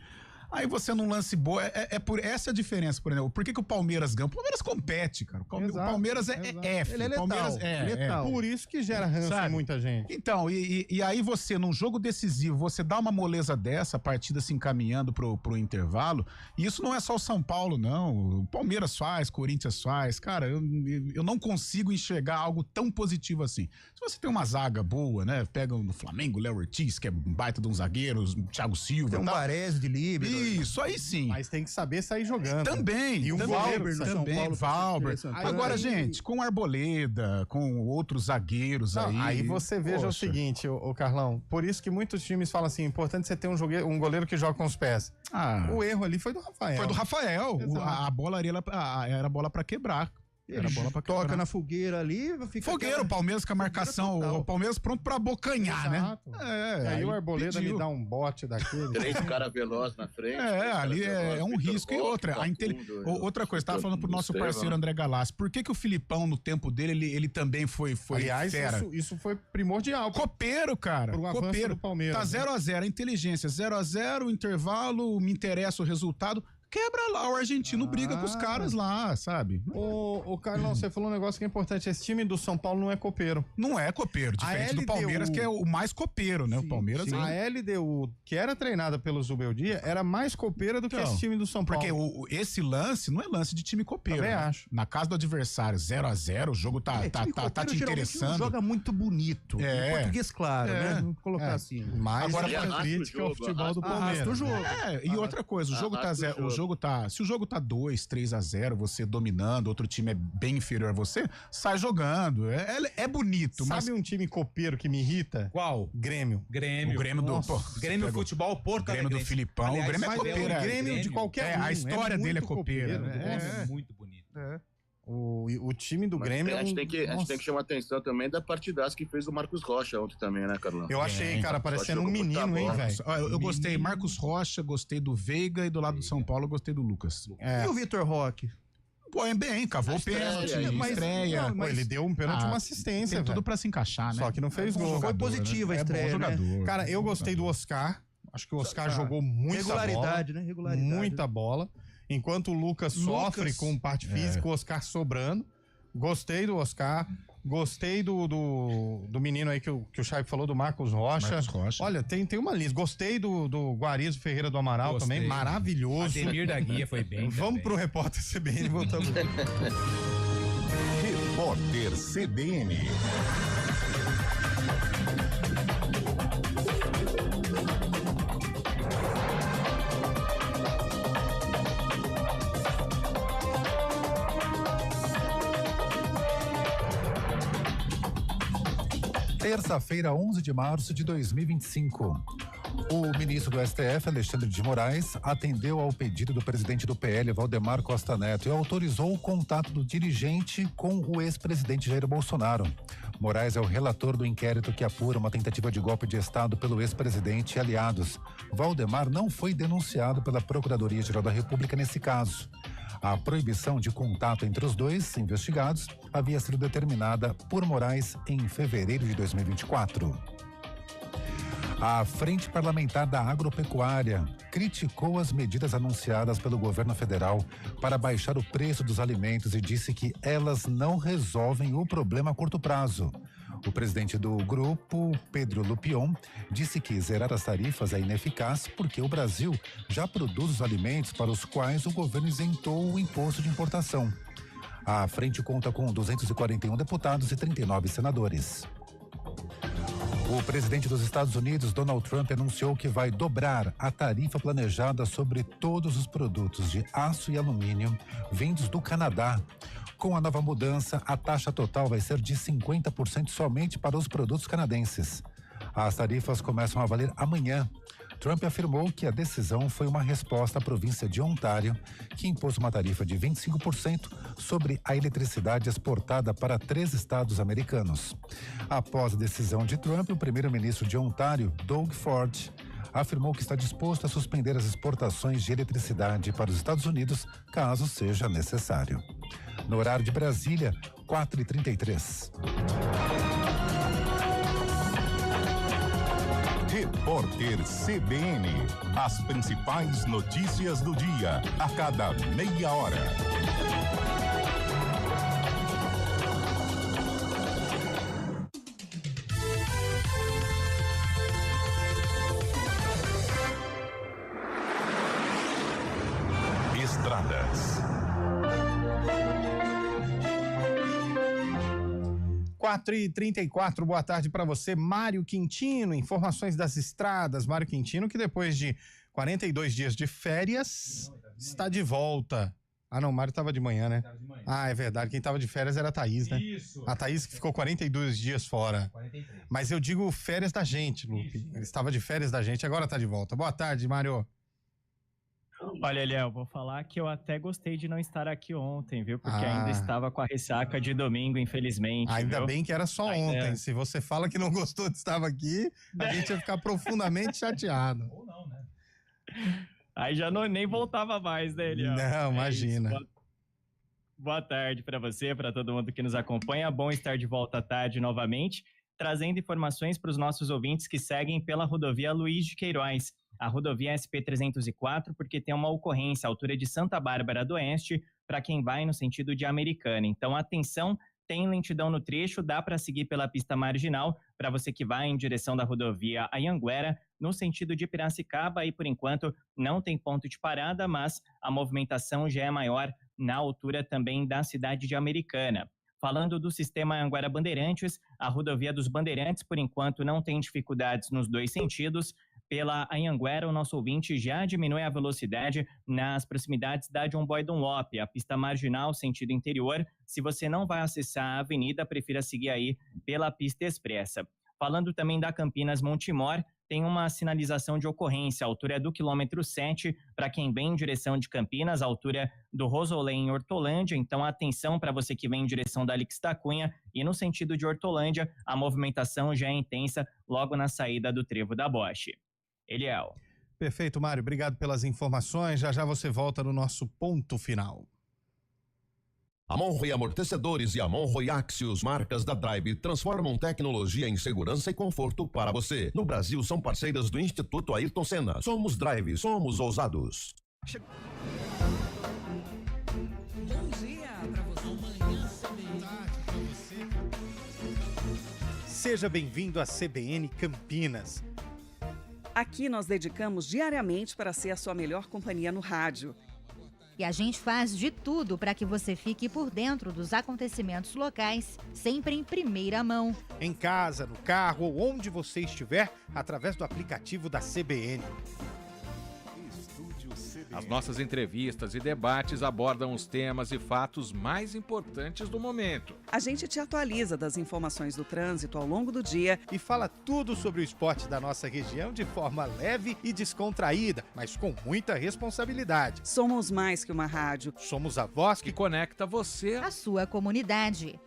Aí você num lance boa, por essa a diferença, por exemplo. Por que o Palmeiras ganha? O Palmeiras compete, cara. O Palmeiras é F. Ele é letal. Palmeiras letal. Por isso que gera ranço em muita gente. Então, e aí você, num jogo decisivo, você dá uma moleza dessa, a partida se encaminhando pro intervalo, e isso não é só o São Paulo, não. O Palmeiras faz, Corinthians faz. Cara, eu não consigo enxergar algo tão positivo assim. Se você tem uma zaga boa, né? Pega no Flamengo, Léo Ortiz, que é um baita de um zagueiro, Thiago Silva. Tem um Baresi de Líbero. Isso, aí sim. Mas tem que saber sair jogando. Também. E o Valber também. Valber. Agora, gente, com Arboleda, com outros zagueiros aí você veja o seguinte, o Carlão, por isso que muitos times falam assim, importante você ter um goleiro que joga com os pés. O erro ali foi do Rafael. Foi do Rafael. A bola ali era a bola pra quebrar. Ele toca na fogueira ali, fica... Fogueira, o Palmeiras com a marcação, o Palmeiras pronto pra abocanhar, né? E aí o Arboleda me dá um bote daquele. 3 caras velozes na frente. Ali é um risco. E outra, outra coisa, tava falando pro nosso parceiro André Galassi, por que o Filipão, no tempo dele, ele também foi Aliás, fera? Isso foi primordial. Copeiro, cara. Pro avanço do Palmeiras. Tá 0-0, a inteligência, 0-0, intervalo, me interessa o resultado. Quebra lá, o argentino briga com os caras lá, sabe? Ô, Carlão, você falou um negócio que é importante. Esse time do São Paulo não é copeiro. Não é copeiro, diferente do Palmeiras, que é o mais copeiro, né? Sim, o Palmeiras sim. A LDU, que era treinada pelo Zubeldia, era mais copeira do que esse time do São Paulo. Porque esse lance não é lance de time copeiro. Também né? acho. Na casa do adversário, 0-0, o jogo tá te interessando. Joga muito bonito. Em português, claro, né? Vamos colocar assim. Mas agora a crítica ao futebol do Palmeiras. O jogo. E outra coisa, o jogo tá 0, se o jogo tá 2-3-0, você dominando, outro time é bem inferior a você, sai jogando. É bonito. Sabe um time copeiro que me irrita? Qual? Grêmio. O Grêmio Grêmio Futebol Porto Grêmio do Filipão. Aliás, o Grêmio é copeiro. O Grêmio de qualquer um. A história dele é copeira. É muito bonito. O time do Grêmio... A gente tem que chamar atenção também da partidaça que fez o Marcos Rocha ontem também, né, Carlão? Eu achei, cara, parecendo um menino, hein, velho? Eu gostei Marcos Rocha, gostei do Veiga e do lado do São Paulo eu gostei do Lucas. E o Vitor Roque? Pô, é bem, cavou o pênalti, estreia. Ele deu um pênalti, uma assistência, tem tudo pra se encaixar, né? Só que não fez gol. Foi positiva a estreia, né? Cara, eu gostei do Oscar. Acho que o Oscar jogou muita regularidade, bola. Né? Regularidade. Muita bola. Enquanto o Lucas sofre com parte física, o Oscar sobrando. Gostei do Oscar. Gostei do menino aí que o Chay falou, do Marcos Rocha. Olha, tem uma lista. Gostei do Guarizo Ferreira do Amaral também. Maravilhoso. Ademir da Guia foi bem. Vamos pro repórter CBN e voltamos. Repórter CBN. Terça-feira, 11 de março de 2025. O ministro do STF, Alexandre de Moraes, atendeu ao pedido do presidente do PL, Valdemar Costa Neto, e autorizou o contato do dirigente com o ex-presidente Jair Bolsonaro. Moraes é o relator do inquérito que apura uma tentativa de golpe de Estado pelo ex-presidente e aliados. Valdemar não foi denunciado pela Procuradoria-Geral da República nesse caso. A proibição de contato entre os dois investigados havia sido determinada por Moraes em fevereiro de 2024. A Frente Parlamentar da Agropecuária criticou as medidas anunciadas pelo governo federal para baixar o preço dos alimentos e disse que elas não resolvem o problema a curto prazo. O presidente do grupo, Pedro Lupion, disse que zerar as tarifas é ineficaz porque o Brasil já produz os alimentos para os quais o governo isentou o imposto de importação. A frente conta com 241 deputados e 39 senadores. O presidente dos Estados Unidos, Donald Trump, anunciou que vai dobrar a tarifa planejada sobre todos os produtos de aço e alumínio vindos do Canadá. Com a nova mudança, a taxa total vai ser de 50% somente para os produtos canadenses. As tarifas começam a valer amanhã. Trump afirmou que a decisão foi uma resposta à província de Ontário, que impôs uma tarifa de 25% sobre a eletricidade exportada para 3 estados americanos. Após a decisão de Trump, o primeiro-ministro de Ontário, Doug Ford, afirmou que está disposto a suspender as exportações de eletricidade para os Estados Unidos, caso seja necessário. No horário de Brasília, 4h33. Repórter CBN. As principais notícias do dia, a cada meia hora. Estradas. 4h34, boa tarde para você, Mário Quintino. Informações das estradas. Mário Quintino, que depois de 42 dias de férias, está de volta. Ah, não, o Mário estava de manhã, né? Ah, é verdade. Quem estava de férias era a Thaís, né? Isso. A Thaís que ficou 42 dias fora. 43. Mas eu digo férias da gente, Lupe. Ele estava de férias da gente, agora está de volta. Boa tarde, Mário. Olha, Léo, vou falar que eu até gostei de não estar aqui ontem, viu? Porque ainda estava com a ressaca de domingo, infelizmente. Ainda viu? bem que era só ontem. Se você fala que não gostou de estar aqui, a gente ia ficar profundamente chateado. Ou não, né? Aí já nem voltava mais, né, Léo? Não, imagina. Boa tarde para você, para todo mundo que nos acompanha. Bom estar de volta à tarde novamente, trazendo informações para os nossos ouvintes que seguem pela rodovia Luiz de Queiroz. A rodovia SP-304, porque tem uma ocorrência à altura de Santa Bárbara do Oeste, para quem vai no sentido de Americana. Então, atenção, tem lentidão no trecho, dá para seguir pela pista marginal, para você que vai em direção da rodovia Anhanguera, no sentido de Piracicaba, e por enquanto não tem ponto de parada, mas a movimentação já é maior na altura também da cidade de Americana. Falando do sistema Anhanguera Bandeirantes, a rodovia dos Bandeirantes, por enquanto, não tem dificuldades nos dois sentidos. Pela Anhanguera, o nosso ouvinte já diminui a velocidade nas proximidades da John Boy Dunlop, a pista marginal sentido interior. Se você não vai acessar a avenida, prefira seguir aí pela pista expressa. Falando também da Campinas Montemor, tem uma sinalização de ocorrência, a altura é do quilômetro 7, para quem vem em direção de Campinas, a altura do Rosolê em Hortolândia. Então, atenção para você que vem em direção da Alix da Cunha, e no sentido de Hortolândia, a movimentação já é intensa logo na saída do Trevo da Boche. Eliel. Perfeito, Mário. Obrigado pelas informações. Já já você volta no nosso ponto final. A Monroe Amortecedores e a Monroe Axios, marcas da Drive, transformam tecnologia em segurança e conforto para você. No Brasil, são parceiras do Instituto Ayrton Senna. Somos Drive, somos ousados. Bom dia para você. Seja bem-vindo à CBN Campinas. Aqui nós dedicamos diariamente para ser a sua melhor companhia no rádio. E a gente faz de tudo para que você fique por dentro dos acontecimentos locais, sempre em primeira mão. Em casa, no carro ou onde você estiver, através do aplicativo da CBN. Estúdio As nossas entrevistas e debates abordam os temas e fatos mais importantes do momento. A gente te atualiza das informações do trânsito ao longo do dia e fala tudo sobre o esporte da nossa região de forma leve e descontraída, mas com muita responsabilidade. Somos mais que uma rádio. Somos a voz que conecta você à sua comunidade.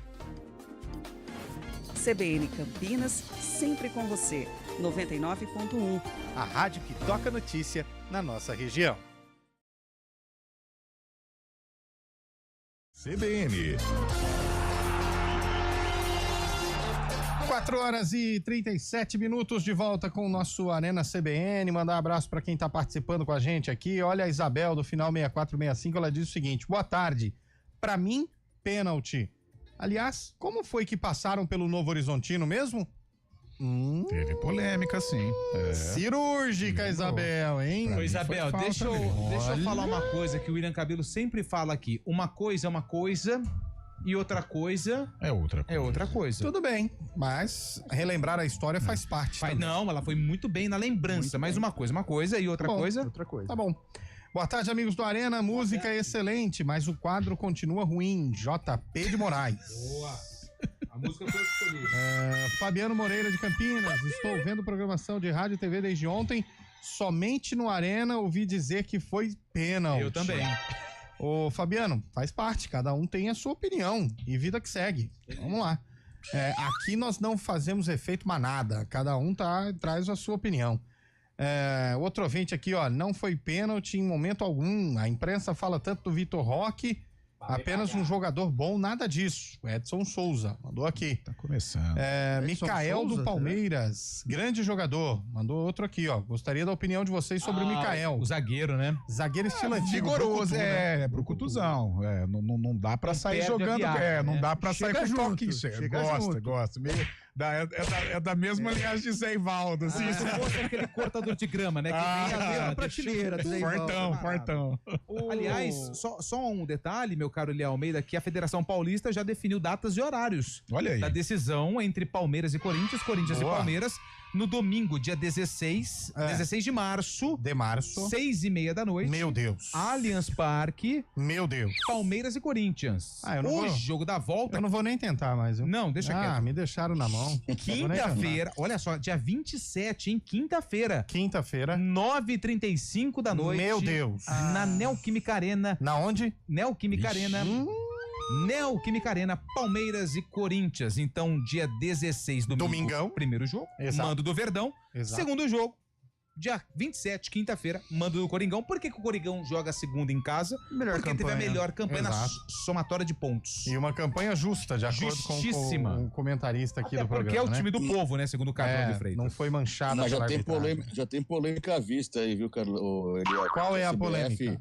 CBN Campinas, sempre com você. 99.1. A rádio que toca notícia na nossa região. CBN. 4h37 de volta com o nosso Arena CBN. Mandar um abraço para quem está participando com a gente aqui. Olha a Isabel do final 6465, ela diz o seguinte: boa tarde. Para mim, pênalti. Aliás, como foi que passaram pelo Novo Horizontino mesmo? Teve polêmica, sim. Cirúrgica, Isabel, hein? Ô, Isabel, deixa eu falar uma coisa que o William Cabelo sempre fala aqui. Uma coisa é uma coisa e outra coisa é outra coisa. Tudo bem, mas relembrar a história faz parte. Não, ela foi muito bem na lembrança, mas uma coisa é uma coisa e outra coisa... Outra coisa. Tá bom. Boa tarde, amigos do Arena. Música é excelente, mas o quadro continua ruim. JP de Moraes. Boa. A música foi escolhida. Fabiano Moreira de Campinas. Estou vendo programação de rádio e TV desde ontem. Somente no Arena ouvi dizer que foi pênalti. Eu também. Ô, Fabiano, faz parte. Cada um tem a sua opinião. E vida que segue. Vamos lá. Aqui nós não fazemos efeito manada. Cada um traz a sua opinião. Outro ouvinte aqui, ó. Não foi pênalti em momento algum. A imprensa fala tanto do Vitor Roque. Apenas um jogador bom, nada disso. Edson Souza, mandou aqui. Tá começando. Micael do Palmeiras, grande jogador. Mandou outro aqui, ó. Gostaria da opinião de vocês sobre o Micael. O zagueiro, né? Zagueiro estilo antigo. Vigoroso, brucutuzão. Não dá pra sair jogando. Não dá pra sair com toque. Gosta. É da mesma linhagem de Zé Ivaldo, assim. Se fosse aquele cortador de grama, né? Que nem a mesma prateleira. Fortão. Aliás, só um detalhe, meu caro Léo Almeida, que a Federação Paulista já definiu datas e horários da decisão entre Palmeiras e Corinthians e Palmeiras, no domingo, dia 16 de março. 6h30 da noite. Meu Deus. Allianz Parque. Meu Deus. Palmeiras e Corinthians. Jogo da volta. Eu não vou nem tentar mais. Não, deixa quieto. Me deixaram na mão. Quinta-feira, olha só, dia 27, hein? Quinta-feira. 9h35 da noite. Meu Deus. Na Neoquímica Arena. Na onde? Neoquímica Arena. Neoquímica Arena, Palmeiras e Corinthians. Então, dia 16, Domingão. Primeiro jogo. Exato. Mando do Verdão. Exato. Segundo jogo, dia 27, quinta-feira, mando do Coringão. Por que o Coringão joga a segunda em casa? Porque teve a melhor campanha na somatória de pontos. E uma campanha justa, de acordo com o comentarista aqui do programa. Porque é o time do povo, né? Segundo o Carlos de Freitas. Não foi manchado. Mas já tem polêmica à vista aí, viu, Carlos? Qual é a polêmica?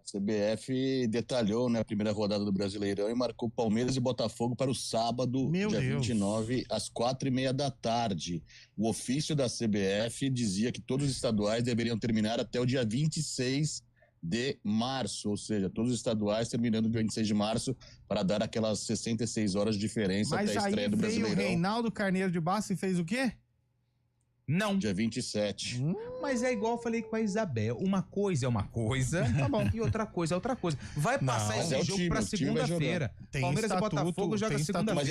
A CBF detalhou, né, a primeira rodada do Brasileirão e marcou Palmeiras e Botafogo para o sábado, dia 29, às 4h30 da tarde. O ofício da CBF dizia que todos os estaduais deveriam terminar até o dia 26 de março, ou seja, todos os estaduais terminando dia 26 de março para dar aquelas 66 horas de diferença até a estreia do Brasileirão. Mas aí veio o Reinaldo Carneiro de Basso e fez o quê? Não. Dia 27. Mas é igual eu falei com a Isabel. Uma coisa é uma coisa e outra coisa é outra coisa. Vai passar esse jogo pra segunda-feira. Palmeiras e Botafogo joga segunda-feira. Mas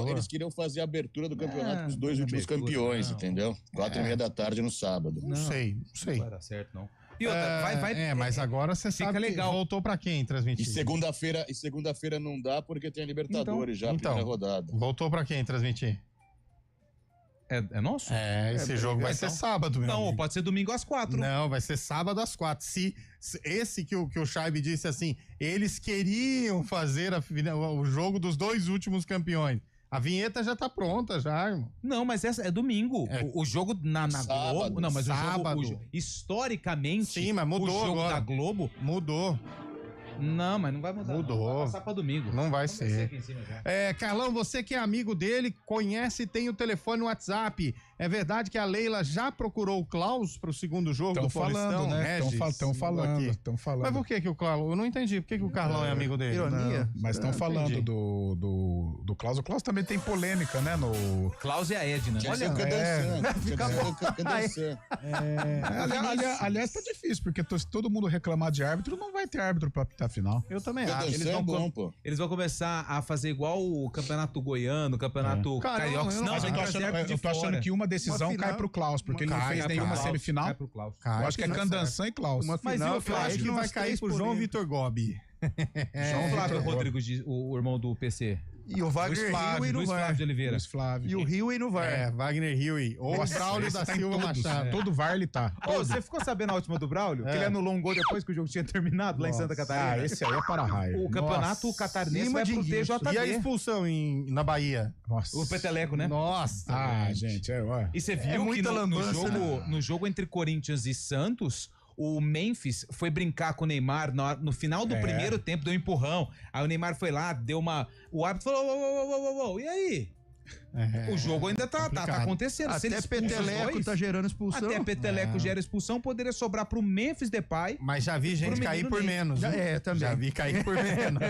eles queriam fazer a abertura do campeonato com os dois últimos campeões, entendeu? 4h30 da tarde no sábado. Não sei. Não vai dar certo, não. E outra, mas agora você sabe legal. Que voltou pra quem transmitir? E segunda-feira não dá porque tem a Libertadores já, a primeira rodada. Voltou pra quem transmitir? É nosso? Esse jogo vai ser sábado, meu amigo. Pode ser domingo às 4. Não, vai ser sábado às 4. Se esse que o Scheibe disse assim, eles queriam fazer o jogo dos dois últimos campeões. A vinheta já tá pronta, já, irmão. Não, mas essa é domingo. O jogo na Globo. Não, mas sábado. O jogo, historicamente. Sim, mas mudou o jogo agora. da Globo mudou. Não, mas não vai mudar. Mudou. Não. Vai passar pra domingo. Não vai ser. Aqui em cima já. Carlão, você que é amigo dele, conhece e tem o telefone no WhatsApp. É verdade que a Leila já procurou o Klaus pro segundo jogo do Paulistão? Estão falando. Mas por que o Klaus? Eu não entendi. Por que o Carlão é amigo dele? Ironia. Mas estão falando do Klaus. O Klaus também tem polêmica, né? No... Klaus e a Edna. Olha, aliás, tá difícil, porque se todo mundo reclamar de árbitro, não vai ter árbitro pra apitar a final. Eu também acho. Eles vão começar a fazer igual o campeonato goiano, o campeonato carioca. Mas eu tô achando que uma decisão cai pro Klaus, porque ele não fez nenhuma semifinal. Cai pro Klaus. Eu acho que é Candançan e Klaus. Mas eu acho que vai cair pro João Vitor Gobi. João Flávio Rodrigues, o irmão do PC. E o Wagner Rio Luiz Flávio de Oliveira. E o Rio e no VAR. Wagner Rio ou o Braulio da Silva Machado. Todo VAR ele tá. Você ficou sabendo a última do Braulio? Que ele anulou um gol depois que o jogo tinha terminado lá em Santa Catarina? Esse aí é para raio. O campeonato catarinense vai pro TJD. E a expulsão na Bahia? Nossa. O Peteleco, né? Nossa. Gente, E você viu que no jogo entre Corinthians e Santos, o Memphis foi brincar com o Neymar no final do primeiro tempo, deu um empurrão. Aí o Neymar foi lá, deu uma... O árbitro falou, e aí? O jogo ainda tá acontecendo. Até Peteleco tá gerando expulsão. Até Peteleco gera expulsão, poderia sobrar pro Memphis Depay. Mas já vi gente cair por menos. Também. Já vi cair por menos.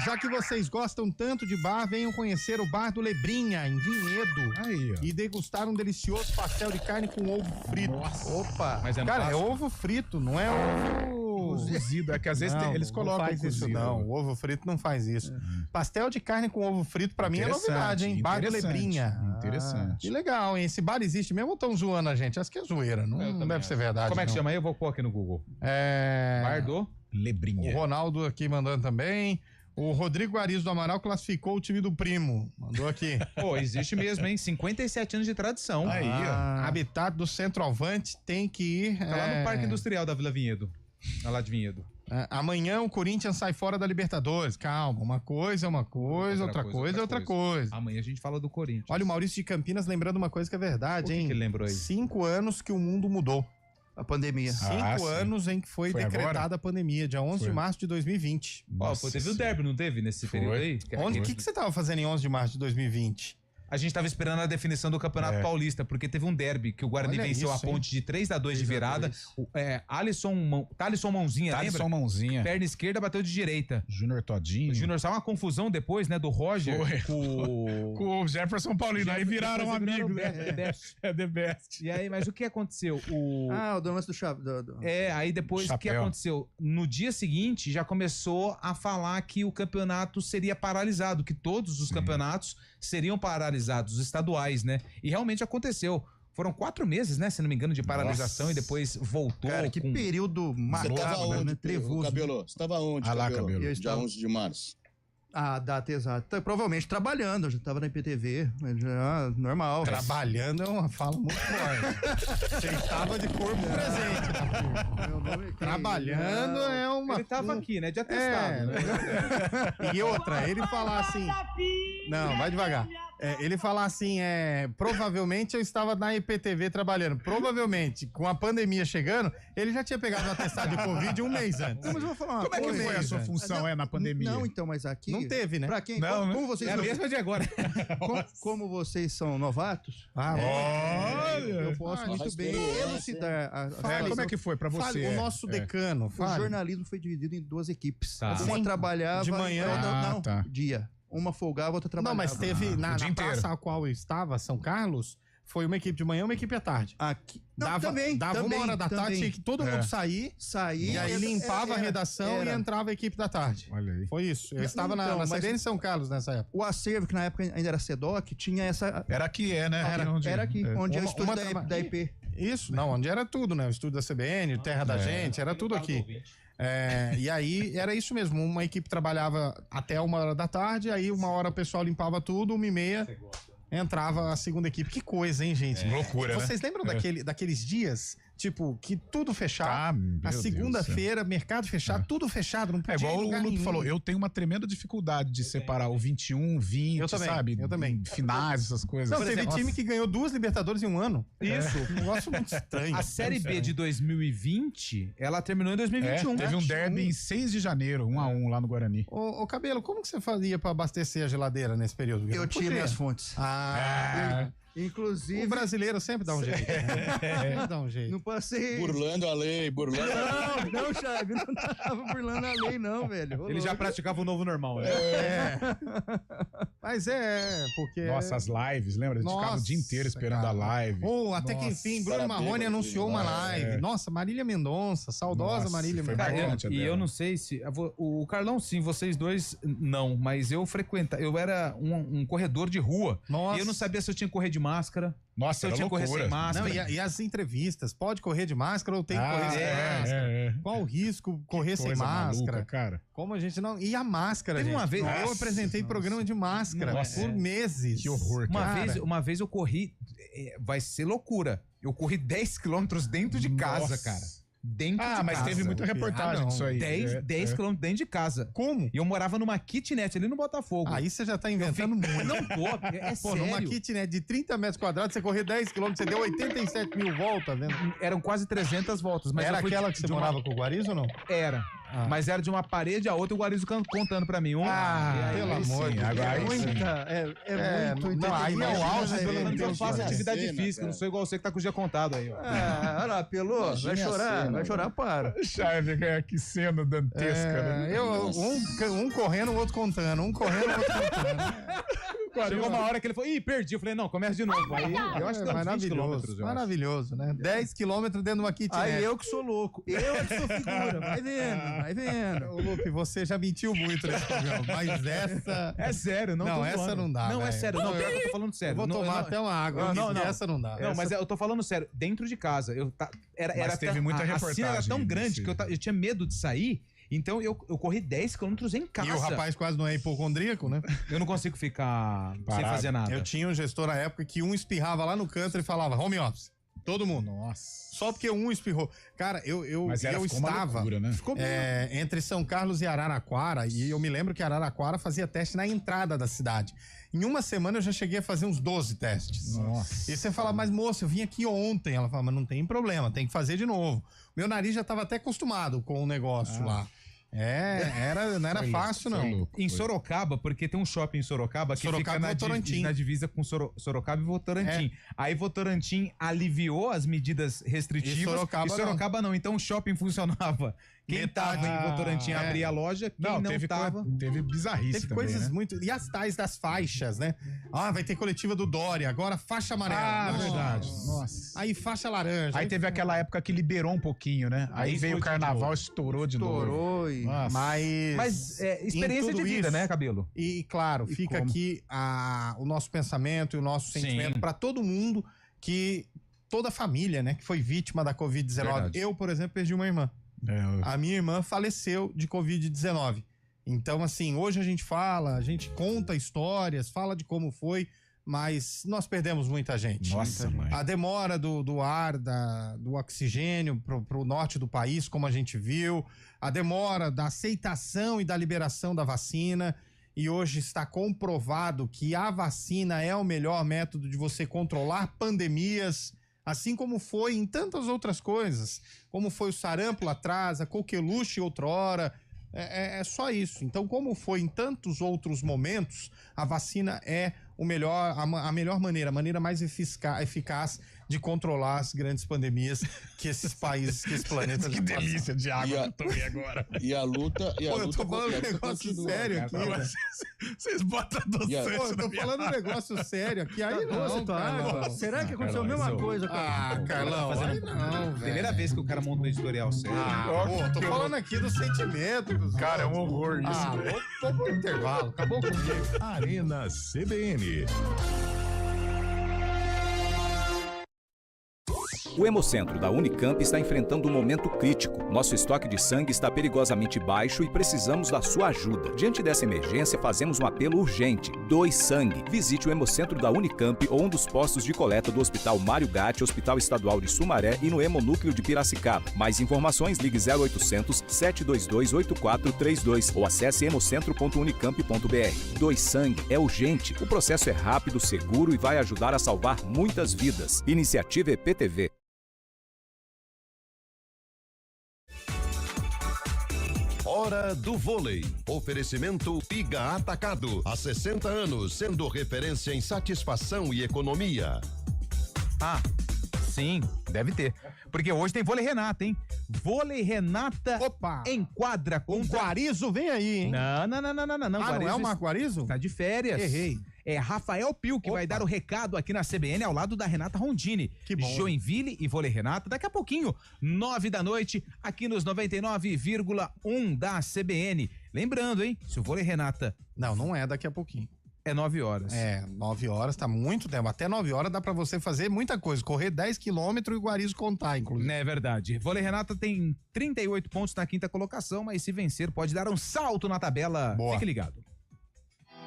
Já que vocês gostam tanto de bar, venham conhecer o Bar do Lebrinha, em Vinhedo. Aí, ó. E degustar um delicioso pastel de carne com ovo frito. Nossa. Opa! Mas cara, é ovo frito, não é ovo... Cozido, é que às vezes eles colocam não faz cozido. Isso não, o ovo frito não faz isso. Pastel de carne com ovo frito pra mim é novidade, hein? Bar do Lebrinha. Interessante. Que legal, hein? Esse bar existe mesmo ou estão zoando a gente? Acho que é zoeira, não deve ser verdade. Como é que não. chama aí? Eu vou pôr aqui no Google. Bar do Lebrinha. O Ronaldo aqui mandando também. O Rodrigo Arizo do Amaral classificou o time do primo. Mandou aqui. Pô, existe mesmo, hein? 57 anos de tradição. Aí, ó. Habitat do centroavante tem que ir... Tá lá no Parque Industrial da Vila Vinhedo. Lá de Vinhedo. Amanhã o Corinthians sai fora da Libertadores. Calma, uma coisa é uma coisa, outra coisa é outra coisa. Amanhã a gente fala do Corinthians. Olha o Maurício de Campinas lembrando uma coisa que é verdade, hein? O que ele lembrou aí? 5 anos que o mundo mudou. A pandemia. 5 anos em que foi decretada agora? A pandemia, dia 11 de março de 2020. Pô, teve o derby, não teve nesse período aí? O que você tava fazendo em 11 de março de 2020? A gente tava esperando a definição do Campeonato Paulista, porque teve um derby que o Guarani venceu a Ponte de 3-2 de virada. Thalisson Mãozinha, lembra? Thalisson Mãozinha. Perna esquerda bateu de direita. Júnior Todinho. O Júnior saiu uma confusão depois, né, do Roger com o Jefferson Paulino. Aí viraram amigos. The best. E aí, mas o que aconteceu? O dono do chapéu. Aí depois o que aconteceu? No dia seguinte já começou a falar que o campeonato seria paralisado, que todos os campeonatos seriam paralisados, os estaduais, né? E realmente aconteceu. Foram 4 meses, né? Se não me engano, de paralisação. Nossa. E depois voltou. Cara, que período macabro, você tava onde, né? Trevoso. Cabelo, você tava onde, Cabelo? Eu dia 11 de março. A data exata. Provavelmente trabalhando, eu já tava na IPTV, já normal. Trabalhando é uma fala muito forte. Você estava de corpo presente na turma. Trabalhando é uma... Ele tava aqui, né? De atestado. Né? E outra, ele falar assim... Não, vai devagar. Ele falar assim, provavelmente eu estava na IPTV trabalhando. Provavelmente, com a pandemia chegando, ele já tinha pegado o atestado de Covid 1 mês antes. Mas eu vou falar uma Como é que foi a sua função na pandemia? Não, então, mas aqui... Não teve, né? Pra quem? Não, como vocês é a mesma de agora. Como vocês são novatos, olha! Eu posso muito bem elucidar. Como é que foi pra você? O nosso decano. O jornalismo foi dividido em 2 equipes. Tá. Uma trabalhava... De manhã. Dia. Uma folgava, outra trabalhava. Não, mas teve na praça a qual eu estava, São Carlos, foi uma equipe de manhã e uma equipe à tarde. Aqui. Dava 1h da tarde, tinha que todo mundo sair. E aí limpava a redação e entrava a equipe da tarde. Olha aí. Foi isso. Eu estava na CBN São Carlos nessa época. O acervo, que na época ainda era SEDOC, tinha essa... Era aqui, né? Era aqui, onde é o estúdio da IP. Isso, não, onde era tudo, né? O estúdio da CBN, Terra da Gente, era tudo aqui. E aí era isso mesmo, uma equipe trabalhava até 1h da tarde, aí 1h o pessoal limpava tudo, 1h30 entrava a segunda equipe. Que coisa, hein, gente? Loucura, Vocês lembram daqueles dias Tipo, que tudo fechado. A segunda-feira, mercado fechado, tudo fechado. Não podia igual ir em lugar o Lupe nenhum. falou, eu tenho uma tremenda dificuldade de separar o 21, 20, Eu também, sabe? eu também. Finais, essas coisas. Não, teve time que ganhou 2 Libertadores em um ano. Isso. Um negócio muito estranho. A Série B de 2020, ela terminou em 2021. Teve um derby em 6 de janeiro, 1-1 lá no Guarani. Ô, Cabelo, como que você fazia pra abastecer a geladeira nesse período? Eu tinha minhas fontes. Inclusive. O brasileiro sempre dá um jeito. Sempre dá um jeito. Não passei. Burlando a lei, burlando a lei. Não, Chaves, não tava burlando a lei, não, velho. Ele já praticava o novo normal, né? Mas porque... Nossa, as lives, lembra? A gente ficava o dia inteiro esperando a live. Até que enfim, Bruno Marrone anunciou uma live. Nossa, Marília Mendonça, saudosa Marília Mendonça. E eu não sei se... O Carlão, sim, vocês dois, não. Mas eu era um corredor de rua. Nossa. E eu não sabia se eu tinha que correr de máscara. Nossa, se eu tinha que correr sem máscara. Não, e as entrevistas? Pode correr de máscara ou tem que correr sem máscara? Qual o risco correr sem máscara? Maluca, cara. Como a gente não... E a máscara, Teve gente? uma vez... Eu apresentei programa de máscara por meses. Que horror, cara. Uma vez eu corri... Vai ser loucura. Eu corri 10 quilômetros dentro de casa, cara. Dentro de casa. Mas teve muita reportagem disso aí. 10 quilômetros dentro de casa. Como? E eu morava numa kitnet ali no Botafogo. Aí você já tá inventando muito. Não tô, é sério. Numa kitnet de 30 metros quadrados, você correr 10 quilômetros, você deu 87 mil voltas, vendo? Eram quase 300 voltas. Mas era aquela que você morava com o Guarizo ou não? Era. Mas era de uma parede a outra, o Guarizo contando pra mim. Pelo amor de Deus. É muito. Não, aí é o auge do Pelo menos eu faço atividade física, não sou igual você que tá com o dia contado aí, ó. Olha lá, Pelô, vai chorar, para. Chave, que cena dantesca, né? Um correndo, o outro contando. Um correndo, o outro contando. Chegou uma hora que ele falou, perdi. Eu falei, não, começa de novo. Aí eu acho que deu 20 quilômetros. Maravilhoso, né? 10 quilômetros dentro de uma kitnet. Aí eu que sou louco. Eu que sou figura. Vai vendo. Ô, Lupe, você já mentiu muito nesse programa, mas essa... É sério, não tô Não, essa não dá, Não, é velho. sério. Não, eu tô falando sério. Eu vou tomar até uma água. Não, essa não dá. Não, mas eu tô falando sério. Dentro de casa, Mas teve muita reportagem. A cena era tão grande que eu tinha medo de sair. Então eu corri 10 quilômetros em casa. E o rapaz quase não é hipocondríaco, né? Eu não consigo ficar sem fazer nada. Eu tinha um gestor na época que um espirrava lá no canto e falava home office. Todo mundo. Nossa. Só porque um espirrou. Cara, eu estava loucura, né? entre São Carlos e Araraquara, e eu me lembro que Araraquara fazia teste na entrada da cidade. Em uma semana eu já cheguei a fazer uns 12 testes. Nossa. E você fala, mas moça, eu vim aqui ontem. Ela fala, mas não tem problema, tem que fazer de novo. Meu nariz já estava até acostumado com o negócio lá. Não era fácil, não. Em Sorocaba, porque tem um shopping em Sorocaba que fica na divisa com Sorocaba e Votorantim. Aí Votorantim aliviou as medidas restritivas e Sorocaba não. Então o shopping funcionava. Quem tava em Votorantim abria a loja, quem não tava... Teve bizarrice Teve também, coisas né? muito... E as tais das faixas, né? Vai ter coletiva do Dória, agora faixa amarela. Verdade. Nossa. Aí faixa laranja. Aí teve aquela época que liberou um pouquinho, né? Aí veio o carnaval, estourou de novo. Estourou e... Mas experiência de vida, né, Cabelo? E claro, fica aqui o nosso pensamento e o nosso sentimento para todo mundo toda a família, né, que foi vítima da Covid-19. Verdade. Eu, por exemplo, perdi uma irmã. A minha irmã faleceu de Covid-19. Então, assim, hoje a gente conta histórias, fala de como foi, mas nós perdemos muita gente. Nossa, mãe. A demora do ar, do oxigênio pro norte do país, como a gente viu, a demora da aceitação e da liberação da vacina, e hoje está comprovado que a vacina é o melhor método de você controlar pandemias, assim como foi em tantas outras coisas, como foi o sarampo lá atrás, a coqueluche outrora. É só isso. Então, como foi em tantos outros momentos, a vacina é a melhor maneira, a maneira mais eficaz de controlar as grandes pandemias que esses países, que esse planeta que delícia de água que eu tomei agora. E a luta. Eu tô falando um negócio sério aqui. Vocês botam adoçante. Eu tô falando um negócio sério aqui. Aí não, Carlão. Será que aconteceu a mesma coisa, Carlão? Carlão, aí não, velho. Primeira vez que o cara monta um editorial sério. Tô falando aqui do sentimento dos Cara, é um horror isso, velho. Vamos pro intervalo. Acabou comigo. Arena CBN. O Hemocentro da Unicamp está enfrentando um momento crítico. Nosso estoque de sangue está perigosamente baixo e precisamos da sua ajuda. Diante dessa emergência, fazemos um apelo urgente. Doe sangue. Visite o Hemocentro da Unicamp ou um dos postos de coleta do Hospital Mário Gatti, Hospital Estadual de Sumaré e no Hemonúcleo de Piracicaba. Mais informações, ligue 0800 722 8432 ou acesse hemocentro.unicamp.br. Doe sangue é urgente. O processo é rápido, seguro e vai ajudar a salvar muitas vidas. Iniciativa EPTV. Hora do Vôlei. Oferecimento Iga Atacado. Há 60 anos, sendo referência em satisfação e economia. Ah, sim, deve ter. Porque hoje tem Vôlei Renata, hein? Vôlei Renata enquadra com... O Guarizo vem aí, hein? Não. Ah, não é o Marco Guarizo? Tá de férias. Errei. É Rafael Pio que vai dar o recado aqui na CBN ao lado da Renata Rondini. Que bom. Joinville e Vôlei Renata, daqui a pouquinho, 9 da noite, aqui nos 99,1 da CBN. Lembrando, hein? Se o Vôlei Renata... Não é daqui a pouquinho. É 9 horas. É, 9 horas, tá muito tempo. Até 9 horas dá pra você fazer muita coisa. Correr 10 quilômetros e o Guarizo contar, inclusive. É verdade. Vôlei Renata tem 38 pontos na quinta colocação, mas se vencer pode dar um salto na tabela. Boa. Fique ligado.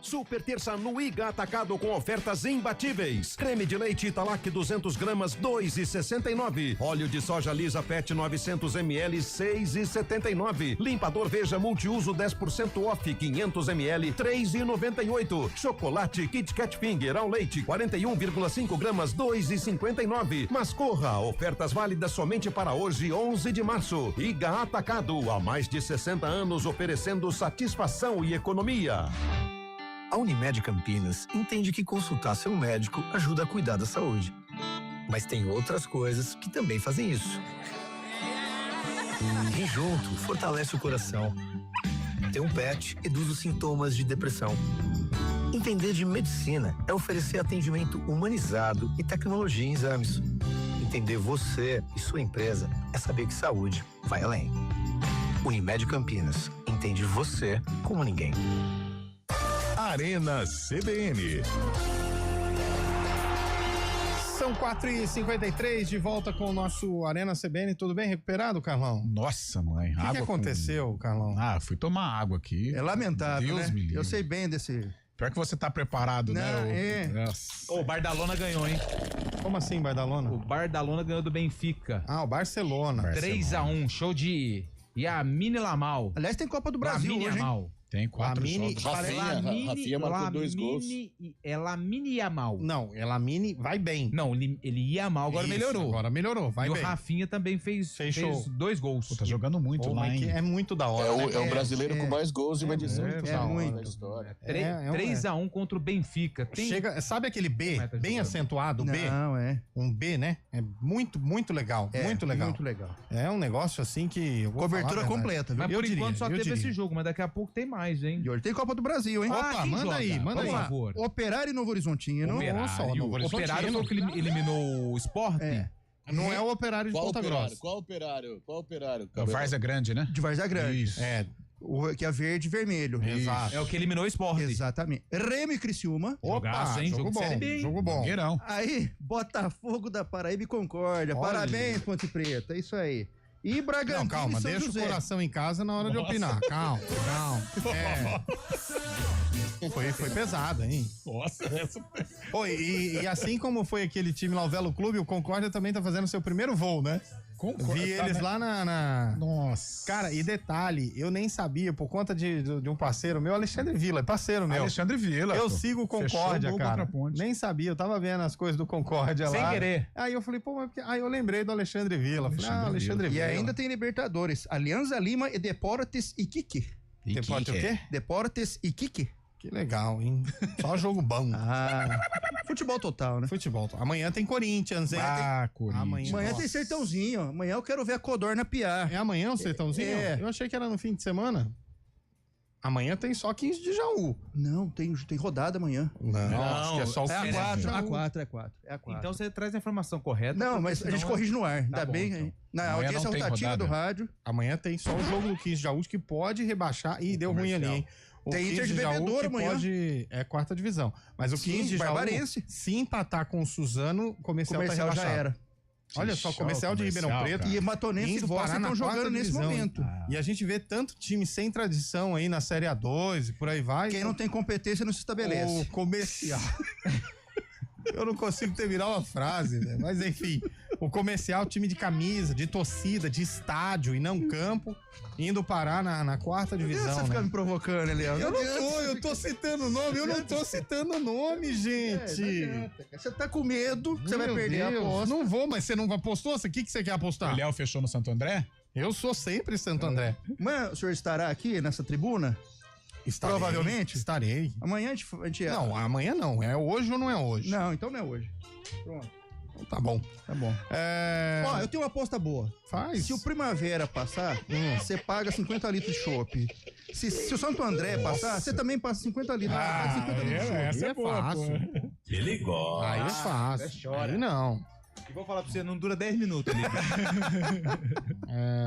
Super terça no Iga Atacado com ofertas imbatíveis. Creme de leite Italac 200 gramas, 2,69. Óleo de soja lisa PET 900 ml, 6,79. Limpador Veja multiuso 10% off, 500 ml, 3,98. Chocolate Kit Kat Finger ao leite 41,5 gramas, 2,59. Mas corra, ofertas válidas somente para hoje, 11 de março. Iga Atacado, há mais de 60 anos oferecendo satisfação e economia. A Unimed Campinas entende que consultar seu médico ajuda a cuidar da saúde. Mas tem outras coisas que também fazem isso. Ir junto fortalece o coração. Ter um pet reduz os sintomas de depressão. Entender de medicina é oferecer atendimento humanizado e tecnologia em exames. Entender você e sua empresa é saber que saúde vai além. Unimed Campinas. Entende você como ninguém. Arena CBN. São 4h53, de volta com o nosso Arena CBN. Tudo bem? Recuperado, Carlão? Nossa, mãe. O que aconteceu, Carlão? Fui tomar água aqui. É lamentável, Deus né? me livre. Eu sei bem desse... Pior que você tá preparado, né? O Bardalona ganhou, hein? Como assim, Bardalona? O Bardalona ganhou do Benfica. O Barcelona. 3-1, show de Yamine Lamal. Aliás, tem Copa do Brasil Lamine hoje, hein? Yamal. Tem 4 jogos. Rafinha marcou 2 gols. É Lamine Yamal. Não, é Lamine, vai bem. Não, ele ia mal, agora melhorou. Agora melhorou, vai e bem. o Rafinha também fez 2 gols. Tá jogando muito lá, hein? É muito da hora. É o brasileiro com mais gols de uma edição muito. da história. 3-1 contra o Benfica. Chega, sabe aquele B, bem acentuado, B? Não, é. Um B, né? É muito, muito legal. Muito legal. Muito legal. É um negócio assim que... eu vou Cobertura falar a verdade. completa, viu? Mas Eu por diria, enquanto só eu teve diria. esse jogo, mas daqui a pouco tem mais, hein? E hoje tem Copa do Brasil, hein? Opa, quem manda joga? aí, manda Por aí. favor. Operário e Novo Horizontino. Operário foi o que eliminou o Sport? Não é o Operário de Ponta Grossa. Qual operário? O Várzea Grande, né? De Várzea Grande. Isso. Que é verde e vermelho. Exato. É o que eliminou o Sport. Exatamente. Remo e Criciúma. Jogaço, hein? Jogo bom, Série B, hein? jogo bom. Guerreirão. Aí, Botafogo da Paraíba e Concórdia. Olha. Parabéns, Ponte Preta. É isso aí. E Bragantino Não, calma, e São deixa José. o coração em casa na hora de opinar. Calma. Foi pesado, hein? Nossa, essa... Oi, e assim como foi aquele time lá, o Velo Clube, o Concórdia também tá fazendo seu primeiro voo, né? Vi eles lá na... Nossa. Cara, e detalhe, eu nem sabia, por conta de um parceiro meu, Alexandre Villa, parceiro meu. Alexandre Villa. Eu sigo o Concórdia, cara. Nem sabia, eu tava vendo as coisas do Concórdia lá. Sem querer. Aí eu falei, pô, mas aí eu lembrei do Alexandre Villa. Falei, Alexandre E Villa. ainda tem Libertadores. Alianza Lima e Deportes Iquique. Deportes o quê? Deportes Iquique. Que legal, hein? Só jogo bom. Futebol total, né? Futebol. Amanhã tem Corinthians, hein? Corinthians. Amanhã tem Sertãozinho. Amanhã eu quero ver a Codorna piar. É amanhã o Sertãozinho? É. Eu achei que era no fim de semana. Amanhã tem só 15 de Jaú. Não, tem rodada amanhã. Não, acho que é só o É 15 a de Jaú. 4. É a 4. Então você traz a informação correta. Não, mas a gente corrige no ar. Ainda bom, bem. então. Na Amanhã audiência não tem rotativa rodada. do rádio. Amanhã tem só o jogo do 15 de Jaú que pode rebaixar. Ih, deu ruim ali, hein? O Tem 15 Inter de Jaú Bebedouro que amanhã. pode... É quarta divisão. Mas o Sim, 15 de Jaú, Barbarense. se empatar com o Suzano, o comercial tá Comercial já rebaixado. era. Olha só, comercial de Ribeirão Preto. Cara. E Matonense e Vossa estão jogando nesse momento. E a gente vê tanto time sem tradição aí na Série A2 e por aí vai. Quem não tem competência não se estabelece. O comercial. Eu não consigo terminar uma frase, né? Mas enfim, o comercial, time de camisa, de torcida, de estádio e não campo, indo parar na quarta divisão. Você né? fica me provocando, Leandro. Eu tô citando o nome, eu não tô citando o nome, gente. Você tá com medo que você vai perder a aposta. Não vou, mas você não apostou? O que você quer apostar? O Léo fechou no Santo André? Eu sou sempre Santo André. Mas o senhor estará aqui nessa tribuna? Estarei, provavelmente? Estarei. Amanhã a gente... Não, amanhã não. É hoje ou não é hoje? Não, então não é hoje. Pronto. Tá bom. Tá bom. Ó, eu tenho uma aposta boa. Faz. Se o Primavera passar, você paga 50 litros de chopp. Se o Santo André passar, você também passa 50 litros. Essa é fácil. Ele gosta. Aí é fácil. Aí não. E vou falar pra você, não dura 10 minutos ali.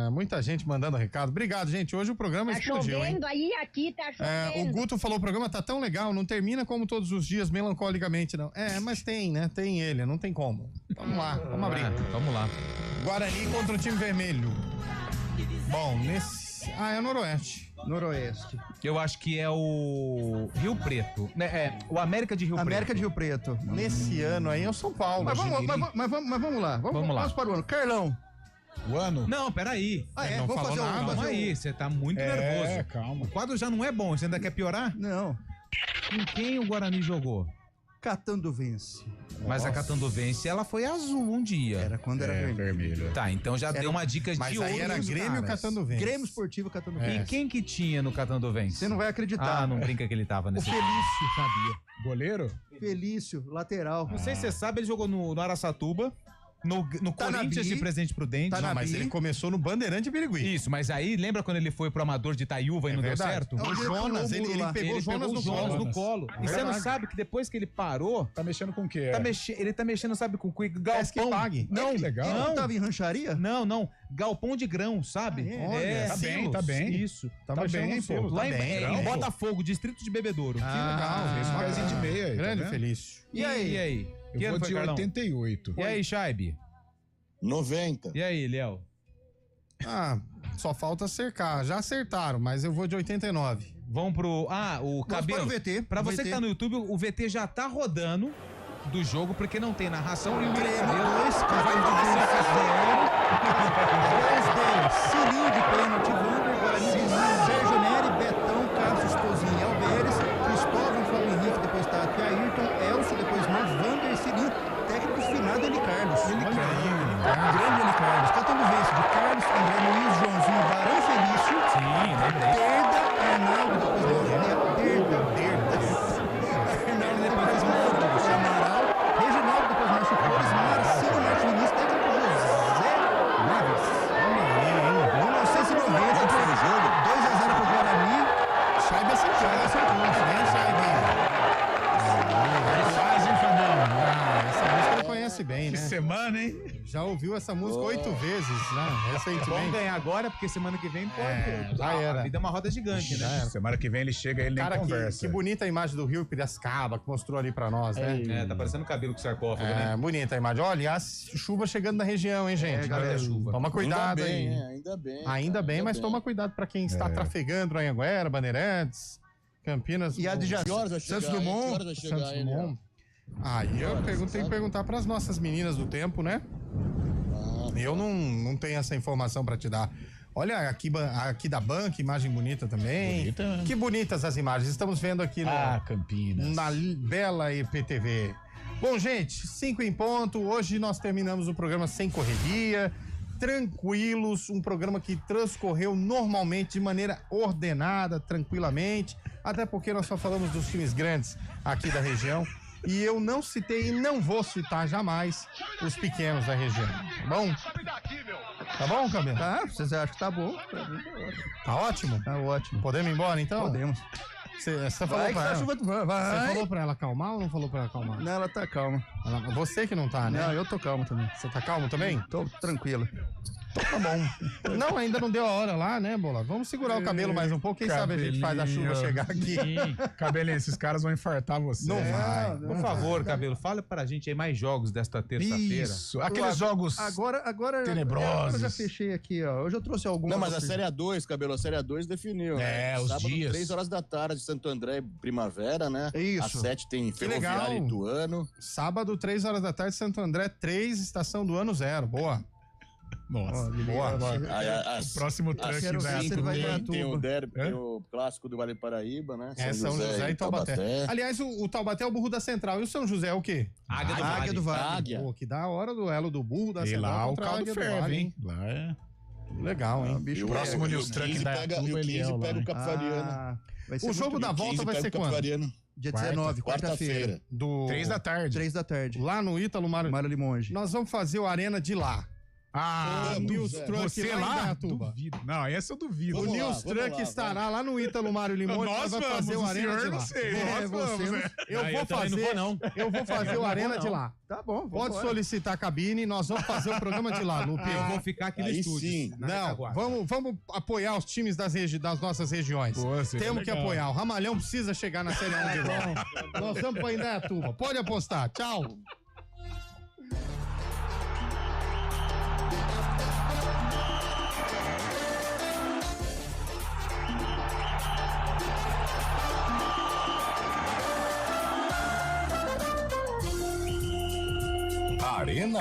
Muita gente mandando recado. Obrigado, gente. Hoje o programa explodiu, hein? Aí, aqui tá chovendo. O Guto falou, o programa tá tão legal, não termina como todos os dias, melancolicamente, não. Mas tem, né? Tem ele, não tem como. Vamos lá, vamos abrir. Vamos lá. Guarani contra o time vermelho. Bom, nesse... é o Noroeste. Noroeste. Eu acho que é o Rio Preto. O América de Rio Preto. América de Rio Preto. Nesse ano aí é o São Paulo. Mas vamos lá. Vamos para o ano. Carlão. O ano? Não, peraí. Não vamos falou fazer nada. Calma aí, você tá muito nervoso. Calma. O quadro já não é bom, você ainda quer piorar? Não. Com quem o Guarani jogou? Catanduvense. Mas a Catanduvense, ela foi azul um dia. Era quando era vermelho. Tá, então já deu uma dica de Mas ouro. aí era nos Grêmio ou caras. Catanduvense? Grêmio Esportivo Catanduvense. E quem que tinha no Catanduvense? Você não vai acreditar. Não brinca que ele tava O nesse. Felício, sabia? Goleiro? Felício, lateral. Não sei se você sabe, ele jogou no Araçatuba. No Corinthians de Presidente Prudente. Não, mas ele começou no Bandeirante de Birigui. Isso, mas aí lembra quando ele foi pro Amador de Itaiúva e não verdade. deu certo? O Jonas, ele pegou o Jonas no colo. E você não sabe que depois que ele parou... Tá mexendo com o quê? Ele tá mexendo, sabe com o quê? Galpão. Não, legal. Ele não tava em rancharia? Não. Galpão de grão, sabe? Tá bem. Isso. Tá bem, pô. Lá em Botafogo, distrito de Bebedouro. Que legal. Fez um pezinho de meia aí. Grande Felício. E aí? Eu vou de 88. E aí, Chaibe? 90. E aí, Léo? Só falta cercar. Já acertaram, mas eu vou de 89. Vamos pro... o Cabelo. Para o VT. Pra você que tá no YouTube, o VT já tá rodando do jogo, porque não tem narração. E o Cabelo 2 deles. Cilinho de pênalti, Wander, Guarani, Sérgio Neri, Betão, Cássio, Esposinho e Alveres, Cristóvão, Fábio Henrique, depois tá aqui Ayrton, Elcio, depois mais Wander, Cilinho, técnico finado Eli Carlos. Grande Eli Carlos. Catanduvense de Carlos, André Luiz, Joãozinho, Barão Felício. Sim, lembrei. Derda, Arnaldo, depois Arnaldo, depois Mauro, Amaral, Reginaldo, depois Márcio Flores, Marcinho, Martins Vinícius, técnico José Neves. 1990, foi o jogo. 2-0 pro Guarani. Chaibe acertou, né, Chaibe? Faz, hein, Fabão? Essa música ele conhece bem, né? Que semana, hein? Já ouviu essa música 8 vezes, né? Recentemente. Vamos ganhar agora, porque semana que vem pode. Já era. A vida é uma roda gigante, né? Semana que vem ele chega e ele nem conversa. Que bonita a imagem do Rio Piracicaba que mostrou ali pra nós, né? Tá parecendo cabelo com sarcófago, né? Bonita a imagem. Olha, a chuva chegando na região, hein, gente? Galera, chuva. Toma cuidado aí. Ainda bem. Ainda bem, mas toma cuidado pra quem está trafegando no Anhanguera, Bandeirantes, Campinas. E a de Santos Dumont. Santos Dumont. Aí eu tenho que perguntar pras nossas meninas do tempo, né? Eu não tenho essa informação pra te dar. Olha, aqui da banca, imagem bonita também. Bonita. Que bonitas as imagens. Estamos vendo aqui Campinas. na bela IPTV. Bom, gente, 5 em ponto. Hoje nós terminamos o programa sem correria, tranquilos. Um programa que transcorreu normalmente, de maneira ordenada, tranquilamente. Até porque nós só falamos dos times grandes aqui da região. E eu não citei e não vou citar jamais os pequenos da região. Tá bom? Tá bom, Cabelo? Tá, vocês acham que tá bom? Tá ótimo? Tá ótimo. Podemos ir embora, então? Podemos. Você falou pra ela? Você falou pra ela acalmar ou não falou pra ela acalmar? Não, ela tá calma. Você que não tá, né? Não, eu tô calmo também. Você tá calmo também? Tô tranquilo. Tá bom. Não, ainda não deu a hora lá, né, Bola? Vamos segurar o cabelo mais um pouco, quem sabe a gente faz a chuva chegar aqui. Cabelinho, esses caras vão infartar você. Não vai. Por favor, Cabelo, fala pra gente aí mais jogos desta terça-feira. Isso, aqueles jogos agora tenebrosos. Eu já fechei aqui, ó. Eu já trouxe alguns. Não, mas a Série A2, Cabelo, a Série A2 definiu, né? Os Sábado, dias. 3 horas da tarde, Santo André, Primavera, né? Isso. Às 7 tem Que legal. Ferroviário e Ituano. Sábado, 3 horas da tarde, Santo André 3, estação do ano 0. Boa. Nossa, boa. O próximo truck tem o derby, tem o clássico do Vale Paraíba, né? São José e Taubaté. Aliás, o Taubaté é o burro da Central. E o São José é o quê? Águia do Vale. Águia. Pô, que da hora o duelo do burro da E Central lá o contra a caldo Águia do ferve, Vale, hein? Lá é... Legal, hein? E o próximo News Truck da pega o 15 pega o Capivariano. O jogo da volta vai ser quando? Dia 19, quarta-feira. 3 da tarde. 3 da tarde. Lá no Ítalo Mário Limonge. Nós vamos fazer o Arena de lá. News Truck você lá? Duvido. Não, essa eu duvido. O News Truck estará lá no Ítalo Mário Limonge. Nós vai vamos, fazer o Arena de lá. não sei. Nós vamos, né? Eu vou fazer o Arena de lá. Tá bom. Pode solicitar a cabine, nós vamos fazer o programa de lá, Lupe. Eu vou ficar aqui no estúdio. Sim. Não, vamos apoiar os times das nossas regiões. Temos que apoiar. O Ramalhão precisa chegar na Série 1 de volta. Nós vamos para Indaiatuba. Pode apostar. Tchau. Arena